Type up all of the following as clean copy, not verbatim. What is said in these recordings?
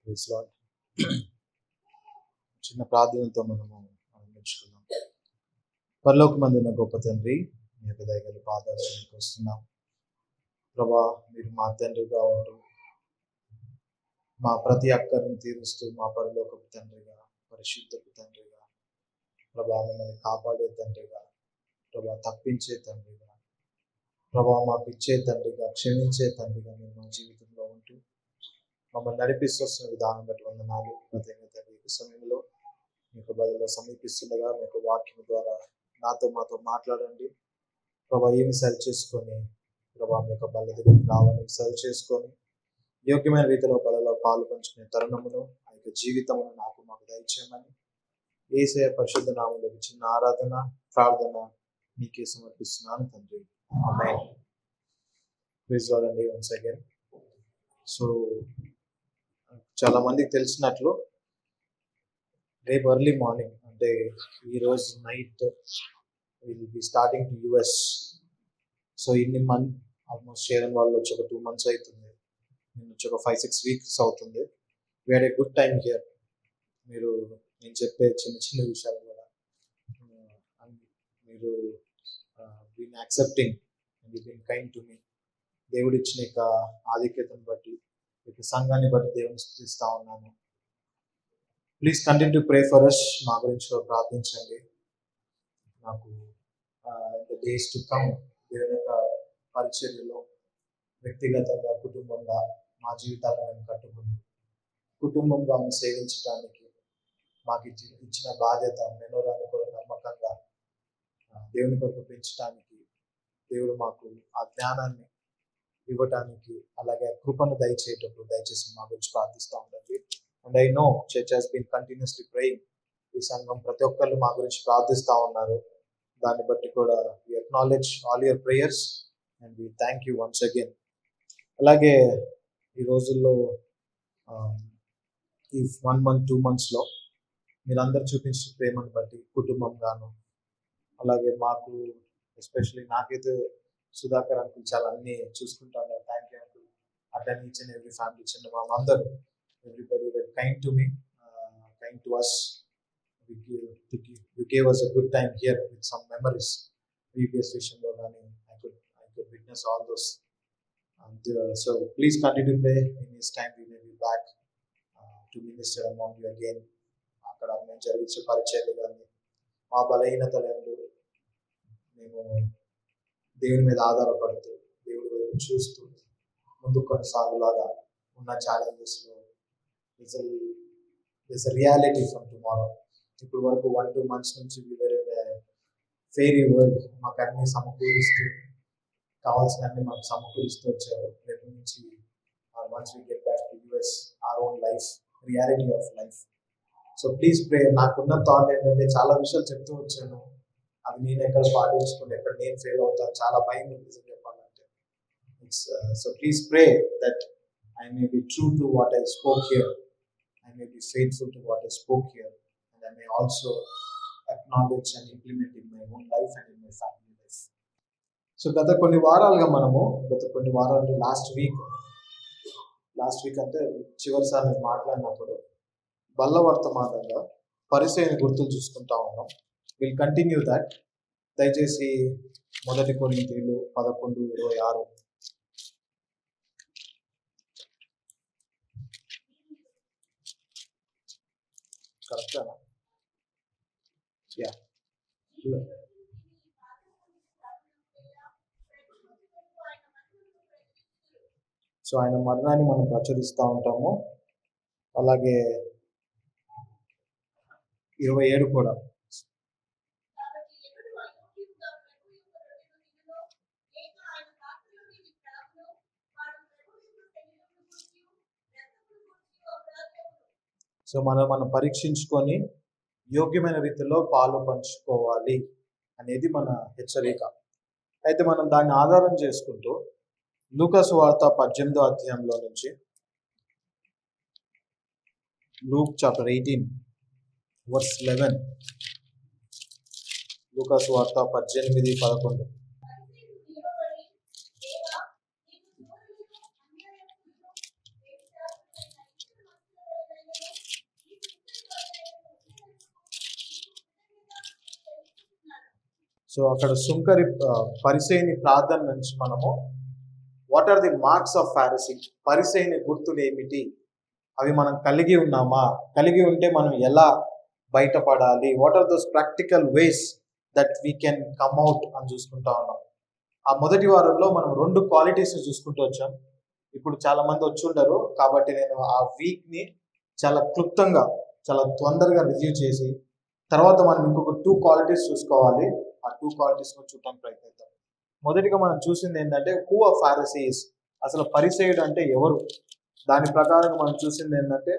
Praise lord. చిన్న ప్రార్థనతో మనము ఆరంభించుకుందాం. పరలోకమందున్న గొప్ప తండ్రి, మీ యొక్క దయగల పాదాలకు వస్తున్నాం. ప్రభా, మీరు మా తండ్రిగా ఉంటూ మా ప్రతి అక్కరిని తీరుస్తూ మా పరలోకపు తండ్రిగా, పరిశుద్ధపు తండ్రిగా, ప్రభా మమ్మల్ని కాపాడే తండ్రిగా, ప్రభా తప్పించే తండ్రిగా, ప్రభా మాకు ఇచ్చే తండ్రిగా, క్షమించే తండ్రిగా మీరు మా జీవితంలో ఉంటూ మమ్మల్ని నడిపిస్తున్న విధానం బట్టి వందనాలు. కృతజ్ఞత ఈ సమయంలో మీకు బదులు సమీపిస్తుండగా మీకు వాక్యం ద్వారా మాతో మాట్లాడండి ప్రభా. ఏమి సరి చేసుకొని ప్రభా మీ యొక్క బల్ల దగ్గరికి రావాలి, సరి చేసుకొని యోగ్యమైన రీతిలో బలలో పాలు పంచుకునే తరుణమును ఆ యొక్క జీవితమును మాకు దయచేయమని యేసయ్య పరిశుద్ధ నామములో చిన్న ఆరాధన ప్రార్థన మీకే సమర్పిస్తున్నాను తండ్రి. ఆమేన్. ప్రైజ్ లార్డ్ అండి వన్స్ అగైన్. సో చాలా మందికి తెలిసినట్లు రేపు ఎర్లీ మార్నింగ్ అంటే ఈరోజు night will be starting to US. So ఇన్ని మంత్ ఆల్మోస్ట్ షేరన్ వాళ్ళు వచ్చి ఒక 2 months అవుతుంది, నేను వచ్చి ఒక 5-6 weeks అవుతుంది. We had a good time here. మీరు నేను చెప్పే చిన్న చిన్న విషయాలు కూడా మీరు been accepting and been kind to me. దేవుడు ఇచ్చిన యొక్క ఆధిక్యతను బట్టి, ఇక సంఘాన్ని బట్టి దేవుని స్తుతిస్తా ఉన్నాను. Please continue to pray for us. మా గురించి ప్రార్థించండి. నాకు ద డేస్ టు కమ్ దేవుని యొక్క పరిచర్యలో వ్యక్తిగతంగా, కుటుంబంగా మా జీవితాలను మేము కట్టుకుంటూ కుటుంబంగా సేవించడానికి మాకు ఇచ్చిన బాధ్యత మెనోరాన్ని కూడా నమ్మకంగా దేవుని కొరకు పెంచడానికి, దేవుడు మాకు ఆ జ్ఞానాన్ని ఇవ్వటానికి, అలాగే కృపను దయచేటప్పుడు దయచేసి మా గురించి ప్రార్థిస్తూ ఉండండి. And I know church has been continuously praying. ఈ సంఘం ప్రతి ఒక్కళ్ళు మా గురించి ప్రార్థిస్తూ ఉన్నారు. దాన్ని బట్టి కూడా we acknowledge all your prayers and we thank you once again. అలాగే ఈ రోజుల్లో ఈ 1 month 2 monthsలో మీరందరూ చూపించిన ప్రేమను బట్టి కుటుంబంగాను, అలాగే మాకు ఎస్పెషల్లీ నాకైతే సుధాకర్ అంకుల్ చాలా అన్ని చూసుకుంటాను. Thank you uncle. అట్లా ఈచ్ అండ్ ఎవ్రీ ఫ్యామిలీ, చిన్న మా అందరూ everybody were kind to me, kind to us. You gave us a good time here with some memories. Previous session lo gani I could witness all those. And so please continue to pray. In this time we may be back to minister among you again. అక్కడ మేము జరిగించే పరిచయాలు కానీ మా బలహీనతలందు మేము దేవుని మీద ఆధారపడుతూ దేవుడి వైపు చూస్తూ ముందుకు కొనసాగులాగా ఉన్న ఛాలెంజెస్లో there's a reality from tomorrow. ఇప్పుడు వరకు 1-2 months నుంచి we were in a fairy world. మాకు అన్ని సమకూరుస్తూ కావాల్సినన్ని మాకు సమకూరుస్తూ వచ్చారు. రేపు నుంచి once we get back to US, our own life, reality of life. So please pray. నాకున్న థాట్ ఏంటంటే చాలా విషయాలు చెప్తూ వచ్చాను, అది నేను ఎక్కడ పాటించుకుని ఎక్కడ నేను ఫెయిల్ అవుతాను చాలా భయం ఉంది చెప్పాలంటే. So please pray that I may be true to what I spoke here. I may be faithful to what I spoke here. And I may also acknowledge and implement in my own life and in my family life. So గత కొన్ని వారాలుగా అంటే last week అంటే చివరిసారి నేను మాట్లాడినప్పుడు బల్ల వర్తమానంగా పరిచయని గుర్తులు చూసుకుంటా ఉన్నాం. Will continue that. దయచేసి 1 కొరింథీయులు 11:26 కరెక్టా? యా. సో ఆయన మరణాన్ని మనం ప్రచురిస్తూ ఉంటాము. అలాగే 27 కూడా సో మనం పరీక్షించుకొని యోగ్యమైన రీతిలో పాలు పంచుకోవాలి అనేది మన హెచ్చరిక. అయితే మనం దాన్ని ఆధారం చేసుకుంటూ లూకా సువార్త 18వ అధ్యాయంలో నుంచి Luke chapter 18 verse 11. లూకా సువార్త 18:11. సో అక్కడ పరిసయ్యుని ప్రార్థన నుంచి మనము what are the marks of Pharisee, పరిసయ్యుని గుర్తులు ఏమిటి, అవి మనం కలిగి ఉన్నామా, కలిగి ఉంటే మనం ఎలా బయటపడాలి, what are those practical ways that we can come out అని చూసుకుంటా ఉన్నాం. ఆ మొదటి వారంలో మనం 2 క్వాలిటీస్ చూసుకుంటూ వచ్చాం. ఇప్పుడు చాలా మంది వచ్చి ఉండరు కాబట్టి నేను ఆ వీక్ని చాలా క్లుప్తంగా చాలా తొందరగా రివ్యూ చేసి తర్వాత మనం ఇంకొక 2 క్వాలిటీస్ చూసుకోవాలి. ఆ 2 క్వాలిటీస్ చూడటానికి ప్రయత్నిద్దాం. మొదటిగా మనం చూసింది ఏంటంటే హూ ఆర్ ఫారిసీస్, అసలు పరిసయ్యుడు అంటే ఎవరు. దాని ప్రకారం మనం చూసింది ఏంటంటే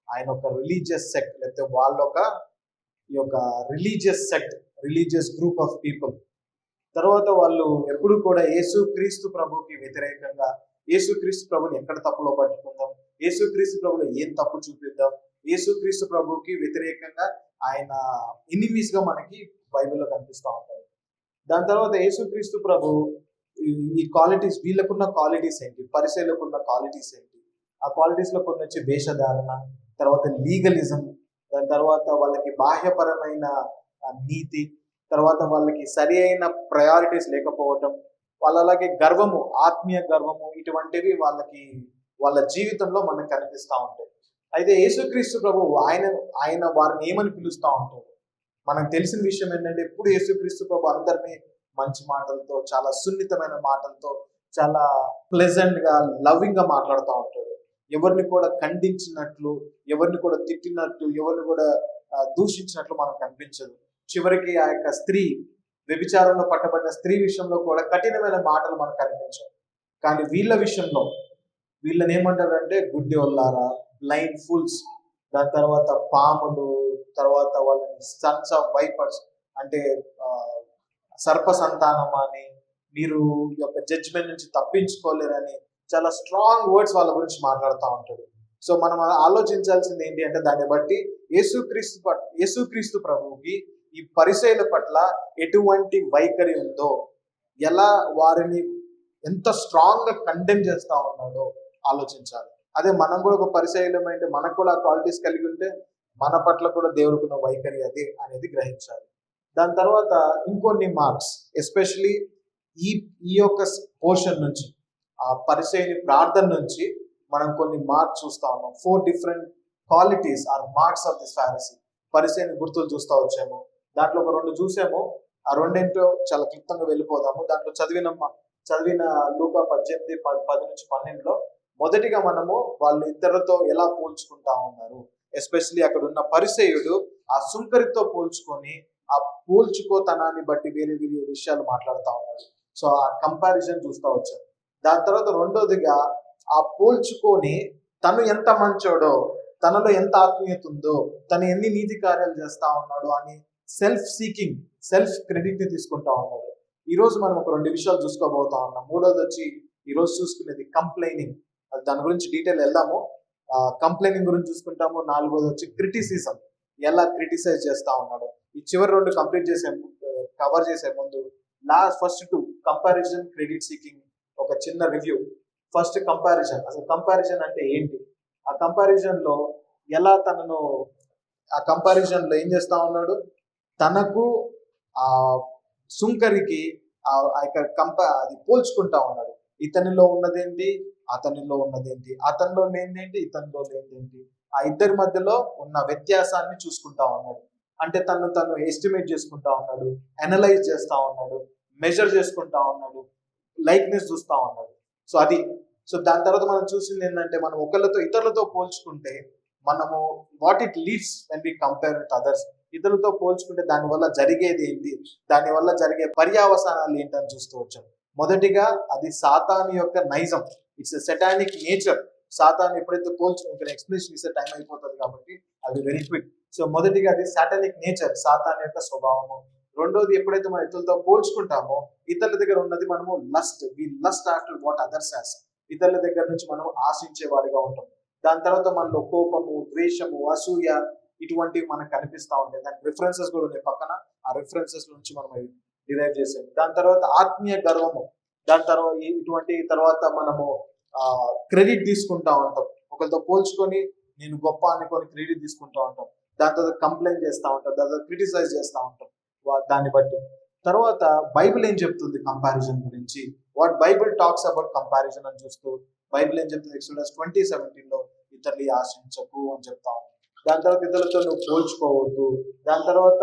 ఆయన ఒక రిలీజియస్ సెక్ట్, లేకపోతే ఈ యొక్క రిలీజియస్ గ్రూప్ ఆఫ్ పీపుల్. తర్వాత వాళ్ళు ఎప్పుడు కూడా యేసుక్రీస్తు ప్రభుకి వ్యతిరేకంగా, యేసుక్రీస్తు ప్రభుని ఎక్కడ తప్పులో పట్టుకుందాం, యేసుక్రీస్తు ప్రభులో ఏం తప్పు చూపిద్దాం, యేసుక్రీస్తు ప్రభుకి వ్యతిరేకంగా ఆయన ఎనిమీస్ గా మనకి బైబిల్లో కనిపిస్తూ ఉంటారు. దాని తర్వాత యేసుక్రీస్తు ప్రభు ఈ క్వాలిటీస్, వీళ్ళకున్న క్వాలిటీస్ ఏంటి, పరిసయ్యులకున్న క్వాలిటీస్ ఏంటి, ఆ క్వాలిటీస్ లో కొన్ని వచ్చి వేషధారణ, తర్వాత లీగలిజం, దాని తర్వాత వాళ్ళకి బాహ్యపరమైన నీతి, తర్వాత వాళ్ళకి సరి అయిన ప్రయారిటీస్ లేకపోవటం, వాళ్ళ అలాగే గర్వము, ఆత్మీయ గర్వము, ఇటువంటివి వాళ్ళ జీవితంలో మనకు కనిపిస్తూ ఉంటాయి. అయితే యేసుక్రీస్తు ప్రభు ఆయన వారిని ఏమని పిలుస్తూ ఉంటారు. మనకు తెలిసిన విషయం ఏంటంటే ఎప్పుడు యేసుక్రీస్తు ప్రభు అందరినీ మంచి మాటలతో, చాలా సున్నితమైన మాటలతో, చాలా ప్లెజెంట్ గా, లవింగ్ గా మాట్లాడుతూ ఉంటాడు. ఎవరిని కూడా ఖండించినట్లు, ఎవరిని కూడా తిట్టినట్లు, ఎవరిని కూడా దూషించినట్లు మనకు కనిపించదు. చివరికి ఆ యొక్క స్త్రీ, వ్యభిచారంలో పట్టబడిన స్త్రీ విషయంలో కూడా కఠినమైన మాటలు మనకు కనిపించవు. కానీ వీళ్ళ విషయంలో వీళ్ళని ఏమంటారంటే గుడ్డి వల్లారా, బ్లైండ్ ఫుల్స్, దాని తర్వాత పాములు, తర్వాత వాళ్ళని సన్స్ ఆఫ్ వైపర్స్ అంటే సర్ప సంతానం అని, మీరు ఈ యొక్క జడ్జిమెంట్ నుంచి తప్పించుకోలేరని చాలా స్ట్రాంగ్ వర్డ్స్ వాళ్ళ గురించి మాట్లాడుతూ ఉంటాడు. సో మనం ఆలోచించాల్సింది ఏంటి అంటే దాన్ని బట్టి యేసుక్రీస్తు ప్రభువుకి ఈ పరిసయ్యుల పట్ల ఎటువంటి వైఖరి ఉందో, ఎలా వారిని ఎంత స్ట్రాంగ్ గా కండెమ్ చేస్తా ఉన్నాడో ఆలోచించాలి. అదే మనం కూడా ఒక పరిసయ్యులం అంటే మనకు కూడా ఆ క్వాలిటీస్ కలిగి ఉంటే మన పట్ల కూడా దేవుడికున్న వైఖరి అదే అనేది గ్రహించాలి. దాని తర్వాత ఇంకొన్ని మార్క్స్, ఎస్పెషలీ ఈ యొక్క పోర్షన్ నుంచి, ఆ పరిసయ్యుని ప్రార్థన నుంచి మనం కొన్ని మార్క్స్ చూస్తా ఉన్నాం. 4 different qualities are marks of this Pharisee. పరిసయ్యుని గుర్తులు చూస్తా వచ్చాము. దాంట్లో ఒక 2 చూసాము. ఆ 2 ఏంటో చాలా క్లుప్తంగా వెళ్ళిపోదాము. దాంట్లో చదివిన లూకా 18:10-12లో మొదటిగా మనము వాళ్ళు ఇతరులతో ఎలా పోల్చుకుంటా ఉన్నారు, ఎస్పెషలీ అక్కడ ఉన్న పరిసయ్యుడు ఆ సుంకరితో పోల్చుకొని ఆ పోల్చుకోతనాన్ని బట్టి వేరే వేరే విషయాలు మాట్లాడుతూ ఉన్నాడు. సో ఆ కంపారిజన్ చూస్తూ వచ్చాం. దాని తర్వాత రెండోదిగా ఆ పోల్చుకొని తను ఎంత మంచోడో, తనలో ఎంత ఆత్మీయత ఉందో, తను ఎన్ని నీతి కార్యాలు చేస్తా ఉన్నాడు అని సెల్ఫ్ క్రెడిట్ ని తీసుకుంటా ఉన్నాడు. ఈ రోజు మనం ఒక 2 విషయాలు చూసుకోబోతా ఉన్నాం. మూడోది వచ్చి ఈ రోజు చూసుకునేది కంప్లైనింగ్. దాని గురించి డీటెయిల్ వెళ్దాము. కంప్లైనింగ్ గురించి చూసుకుంటాము. 4వది వచ్చి క్రిటిసిజం, ఎలా క్రిటిసైజ్ చేస్తా ఉన్నాడు. ఈ చివరి 2 కవర్ చేసే ముందు ఫస్ట్ 2 కంపారిజన్, క్రెడిట్ సీకింగ్, ఒక చిన్న రివ్యూ. First comparison. అసలు కంపారిజన్ అంటే ఏంటి, ఆ కంపారిజన్ లో ఏం చేస్తా ఉన్నాడు, తనకు ఆ సుంకరికి అది పోల్చుకుంటా ఉన్నాడు. ఇతనిలో ఉన్నదేంటి, అతనిలో ఉన్నదేంటి, అతనిలో లేనిదేంటి, ఇతనిలో లేనిదేంటి, ఆ ఇద్దరి మధ్యలో ఉన్న వ్యత్యాసాన్ని చూసుకుంటా ఉన్నాడు. అంటే తను ఎస్టిమేట్ చేసుకుంటా ఉన్నాడు, అనలైజ్ చేస్తా ఉన్నాడు, మెజర్ చేసుకుంటా ఉన్నాడు, లైక్నెస్ చూస్తా ఉన్నాడు. సో దాని తర్వాత మనం చూసింది ఏంటంటే మనం ఇతరులతో పోల్చుకుంటే మనము what it leads when we compare with others. ఇతరులతో పోల్చుకుంటే దానివల్ల జరిగేది ఏంటి, దానివల్ల జరిగే పర్యావసానాలు ఏంటని చూస్తూ వచ్చాం. మొదటిగా అది సాతాను యొక్క నైజం, ఇట్స్ సెటానిక్ నేచర్. సాతాను ఎప్పుడైతే ఇక్కడ ఎక్స్ప్లెనేషన్ ఇస్తే టైం అయిపోతుంది కాబట్టి అది వెరీ క్విక్. సో మొదటిగా అది సాటానిక్ నేచర్, సాతాను యొక్క స్వభావము. రెండోది, ఎప్పుడైతే మనం ఇతరులతో పోల్చుకుంటామో ఇతరుల దగ్గర ఉన్నది మనము lust after what others has. ఇతరుల దగ్గర నుంచి మనం ఆశించే వారిగా ఉంటాం. దాని తర్వాత మనలో కోపము, ద్వేషము, అసూయ ఇటువంటివి మనకు కనిపిస్తూ ఉంటాయి. దానికి రిఫరెన్సెస్ కూడా ఉన్నాయి పక్కన. ఆ రిఫరెన్సెస్ నుంచి మనం డిరైవ్ చేసాం. దాని తర్వాత ఆత్మీయ గర్వము, దాని తర్వాత మనము క్రెడిట్ తీసుకుంటా ఉంటాం. ఒకరితో పోల్చుకొని నేను గొప్ప అనుకొని క్రెడిట్ తీసుకుంటా ఉంటాం. దాని తర్వాత కంప్లైంట్ చేస్తూ ఉంటాం, దాని తర్వాత క్రిటిసైజ్ చేస్తూ ఉంటాం దాన్ని బట్టి. తర్వాత బైబిల్ ఏం చెప్తుంది కంపారిజన్ గురించి, what Bible talks about comparison అని చూస్తూ బైబిల్ ఏం చెప్తుంది, ఎక్సోడస్ 20:17 ఇతరులు ఆశించకు అని చెప్తా ఉంది. దాని తర్వాత ఇతరులతో నువ్వు పోల్చుకోవద్దు. దాని తర్వాత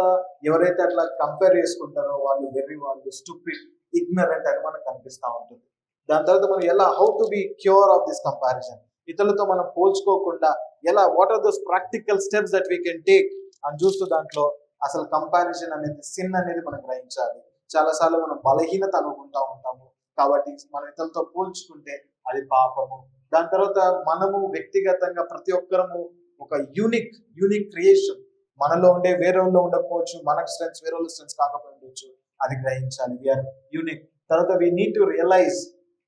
ఎవరైతే అట్లా కంపేర్ చేసుకుంటారో వాళ్ళు వెర్రి, వాళ్ళు స్టూపిడ్, ఇగ్నరెంట్ అని మనకు కనిపిస్తూ ఉంటుంది. దాని తర్వాత మనం ఎలా how to be cure of this comparison, ఇతరులతో మనం పోల్చుకోకుండా ఎలా, what are those practical steps that we can take అని చూస్తూ దాంట్లో అసలు కంపారిజన్ అనేది సిన్ అనేది మనం గ్రహించాలి. చాలాసార్లు మనం బలహీనత అనుకుంటా ఉంటాము, కాబట్టి మనం ఇతరులతో పోల్చుకుంటే అది పాపము. దాని తర్వాత మనము వ్యక్తిగతంగా ప్రతి ఒక్కరము ఒక యూనిక్ క్రియేషన్, మనలో ఉండే వేరేలో ఉండకపోవచ్చు, మనకు స్ట్రెంగ్స్ వేరే స్ట్రెంగ్స్ కాకపోవచ్చు, అది గ్రహించాలి. We're unique. తర్వాత we need to realise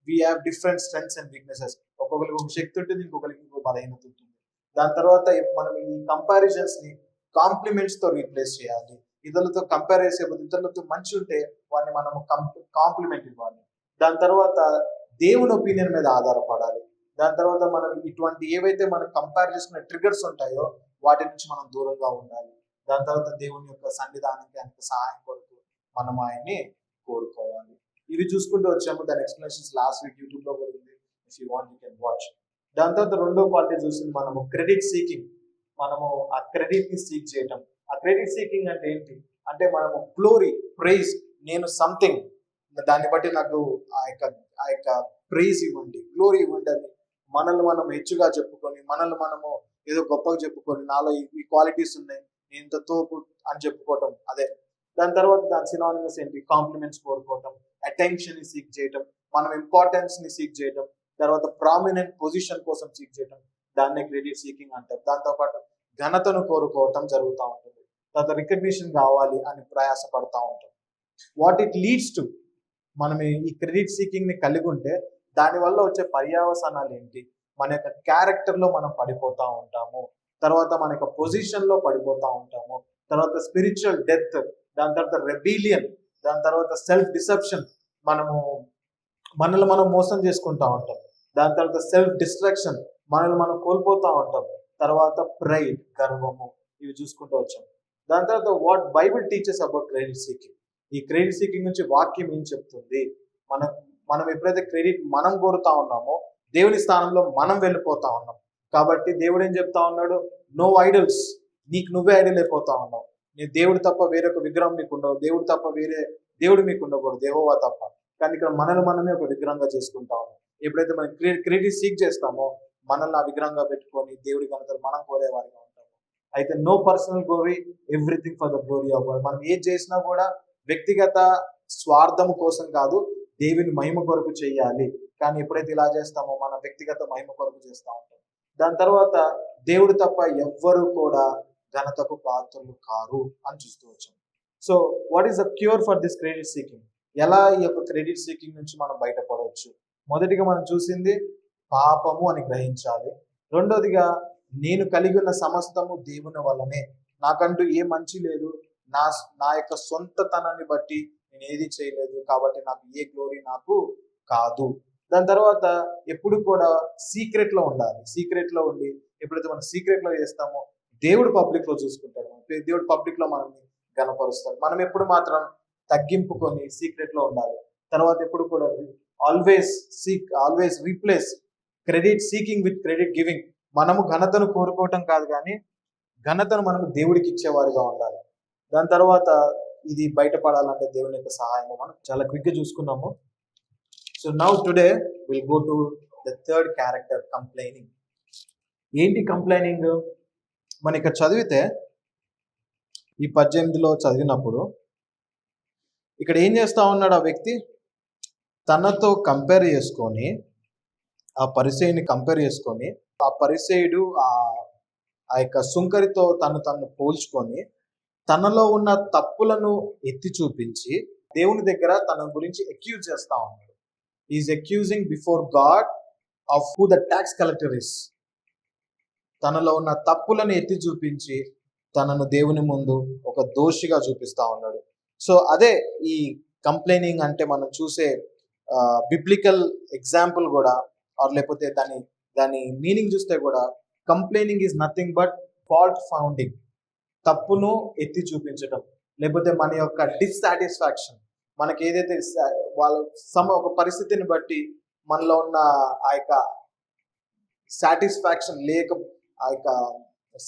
we have different strengths and weaknesses. ఒక్కొక్కరికి ఒక శక్తి ఉంటుంది, ఇంకొకరికి ఇంకో బలహీనత ఉంటుంది. దాని తర్వాత మనం ఈ కంపారిజన్స్ ని కాంప్లిమెంట్స్ తో రీప్లేస్ చేయాలి. ఇతరులతో కంపేర్ చేసే ఇతరులతో మంచి ఉంటే వాడిని మనము కాంప్లిమెంట్ ఇవ్వాలి. దాని తర్వాత దేవుని ఒపీనియన్ మీద ఆధారపడాలి. దాని తర్వాత మనం ఇటువంటి ఏవైతే మనం కంపేర్ చేసుకునే ట్రిగర్స్ ఉంటాయో వాటి నుంచి మనం దూరంగా ఉండాలి. దాని తర్వాత దేవుని యొక్క సన్నిధానానికి ఆయనకు సహాయం కొరకు మనం ఆయన్ని కోరుకోవాలి. ఇవి చూసుకుంటూ వచ్చాము. దాని ఎక్స్ప్లెనేషన్స్ లాస్ట్ వీక్ యూట్యూబ్ లో కూడా ఉంది. If you want you can watch. దాని తర్వాత రెండో క్వాలిటీ చూసింది మనము క్రెడిట్ సీకింగ్. మనము ఆ క్రెడిట్ ని సీక్ చేయటం. ఆ క్రెడిట్ సీకింగ్ అంటే ఏంటి అంటే మనము గ్లోరీ, ప్రైజ్, నేను సంథింగ్, దాన్ని బట్టి నాకు ఆ యొక్క ప్రైజ్ ఇవ్వండి, గ్లోరీ ఇవ్వండి అని మనల్ని మనం హెచ్చుగా చెప్పుకొని, మనల్ని మనము ఏదో గొప్పగా చెప్పుకొని, నాలో ఈ క్వాలిటీస్ ఉన్నాయి, నేను ఇంత తోపు అని చెప్పుకోవటం అదే. దాని తర్వాత దాని సినానిమస్ ఏంటి, కాంప్లిమెంట్స్ కోరుకోవటం, అటెన్షన్ ని సీక్ చేయటం, మనం ఇంపార్టెన్స్ ని సీక్ చేయటం, తర్వాత ప్రామినెంట్ పొజిషన్ కోసం సీక్ చేయటం, దాన్నే క్రెడిట్ సీకింగ్ అంటారు. దాంతో పాటు ఘనతను కోరుకోవటం జరుగుతూ ఉంటుంది. తర్వాత రికగ్నిషన్ కావాలి అని ప్రయాసపడతా ఉంటాం. వాట్ ఇట్ లీడ్స్ టు, మనం ఈ క్రెడిట్ సీకింగ్ ని కలిగి ఉంటే దానివల్ల వచ్చే పర్యావసానాలు ఏంటి, మన యొక్క క్యారెక్టర్ లో మనం పడిపోతా ఉంటాము, తర్వాత మన యొక్క పొజిషన్ లో పడిపోతా ఉంటాము, తర్వాత స్పిరిచువల్ డెత్, దాని తర్వాత రెబీలియన్, దాని తర్వాత సెల్ఫ్ డిసెప్షన్, మనల్ని మనం మోసం చేసుకుంటా ఉంటాం, దాని తర్వాత సెల్ఫ్ డిస్ట్రాక్షన్, మనల్ని మనం కోల్పోతా ఉంటాం, తర్వాత ప్రైడ్, గర్వము, ఇవి చూసుకుంటూ వచ్చాం. దాని తర్వాత what Bible teachers about credit seeking, ఈ క్రెడిట్ సీకింగ్ నుంచి వాక్యం ఏం చెప్తుంది, మనం ఎప్పుడైతే క్రెడిట్ మనం కోరుతా ఉన్నామో దేవుని స్థానంలో మనం వెళ్ళిపోతా ఉన్నాం. కాబట్టి దేవుడు ఏం చెప్తా ఉన్నాడు, నో ఐడల్స్, నీకు నువ్వే ఐడల్ అయిపోతా ఉన్నావు. నీ దేవుడు తప్ప వేరొక విగ్రహం మీకు ఉండవు, దేవుడు తప్ప వేరే దేవుడు మీకు ఉండకూడదు, దేవోవా తప్ప. కానీ ఇక్కడ మనమే ఒక విగ్రహంగా చేసుకుంటా ఉన్నాం. ఎప్పుడైతే మనం క్రెడిట్ సీక్ చేస్తామో మనల్ని ఆ విగ్రహంగా పెట్టుకొని దేవుడి ఘనతలు మనం కోరేవారిగా ఉంటాము. అయితే no personal glory, everything for the glory of God. మనం ఏం చేసినా కూడా వ్యక్తిగత స్వార్థం కోసం కాదు, దేవుని మహిమ కొరకు చేయాలి. కానీ ఎప్పుడైతే ఇలా చేస్తామో మన వ్యక్తిగత మహిమ కొరకు చేస్తూ ఉంటాం. దాని తర్వాత దేవుడు తప్ప ఎవ్వరు కూడా ఘనతకు పాత్రలు కారు అని చూస్తూ వచ్చాం. So what is the cure for this credit seeking, ఎలా ఈ యొక్క క్రెడిట్ సీకింగ్ నుంచి మనం బయటపడవచ్చు? మొదటిగా మనం చూసింది పాపము అని గ్రహించాలి. రెండోదిగా నేను కలిగి ఉన్న సమస్తము దేవుని వల్లనే, నాకంటూ ఏ మంచి లేదు, నా యొక్క సొంతతనాన్ని బట్టి నేను ఏది చేయలేదు, కాబట్టి నాకు ఏ గ్లోరీ నాకు కాదు. దాని తర్వాత ఎప్పుడు కూడా సీక్రెట్ లో ఉండాలి. సీక్రెట్ లో ఉండి ఎప్పుడైతే మనం సీక్రెట్ లో చేస్తామో దేవుడు పబ్లిక్ లో చూసుకుంటాడు, దేవుడు పబ్లిక్ లో మనల్ని గణపరుస్తాడు. మనం ఎప్పుడు మాత్రం తగ్గింపుకొని సీక్రెట్ లో ఉండాలి. తర్వాత ఎప్పుడు కూడా always replace credit seeking with credit giving. మనము ఘనతను కోరుకోవటం కాదు, కానీ ఘనతను మనము దేవుడికి ఇచ్చేవారిగా ఉండాలి. దాని తర్వాత ఇది బయటపడాలంటే దేవుని యొక్క సహాయం మనం చాలా క్విక్ గా చూసుకున్నాము. So now today will go to the third character, complaining. ఏంటి కంప్లైనింగ్? మన ఇక్కడ చదివితే ఈ 18లో చదివినప్పుడు ఇక్కడ ఏం చేస్తా ఉన్నాడు ఆ వ్యక్తి, తనతో కంపేర్ చేసుకొని, ఆ పరిసయుని కంపేర్ చేసుకొని, ఆ పరిసయుడు ఆ యొక్క సుంకరితో తను పోల్చుకొని తనలో ఉన్న తప్పులను ఎత్తి చూపించి దేవుని దగ్గర తన గురించి అక్యూజ్ చేస్తా ఉన్నాడు. Is accusing before God of who the tax collector is. తనలో ఉన్న తప్పులను ఎత్తి చూపించి తనను దేవుని ముందు ఒక దోషిగా చూపిస్తా ఉన్నాడు. సో అదే ఈ కంప్లైనింగ్ అంటే మనం చూసే బిబ్లికల్ ఎగ్జాంపుల్ కూడా, లేకపోతే దాని మీనింగ్ చూస్తే కూడా, complaining is nothing but fault founding, తప్పును ఎత్తి చూపించడం, లేకపోతే మన యొక్క డిస్సాటిస్ఫాక్షన్, మనకి ఏదైతే వాళ్ళ ఒక పరిస్థితిని బట్టి మనలో ఉన్న ఆ యొక్క సాటిస్ఫాక్షన్ లేక, ఆ యొక్క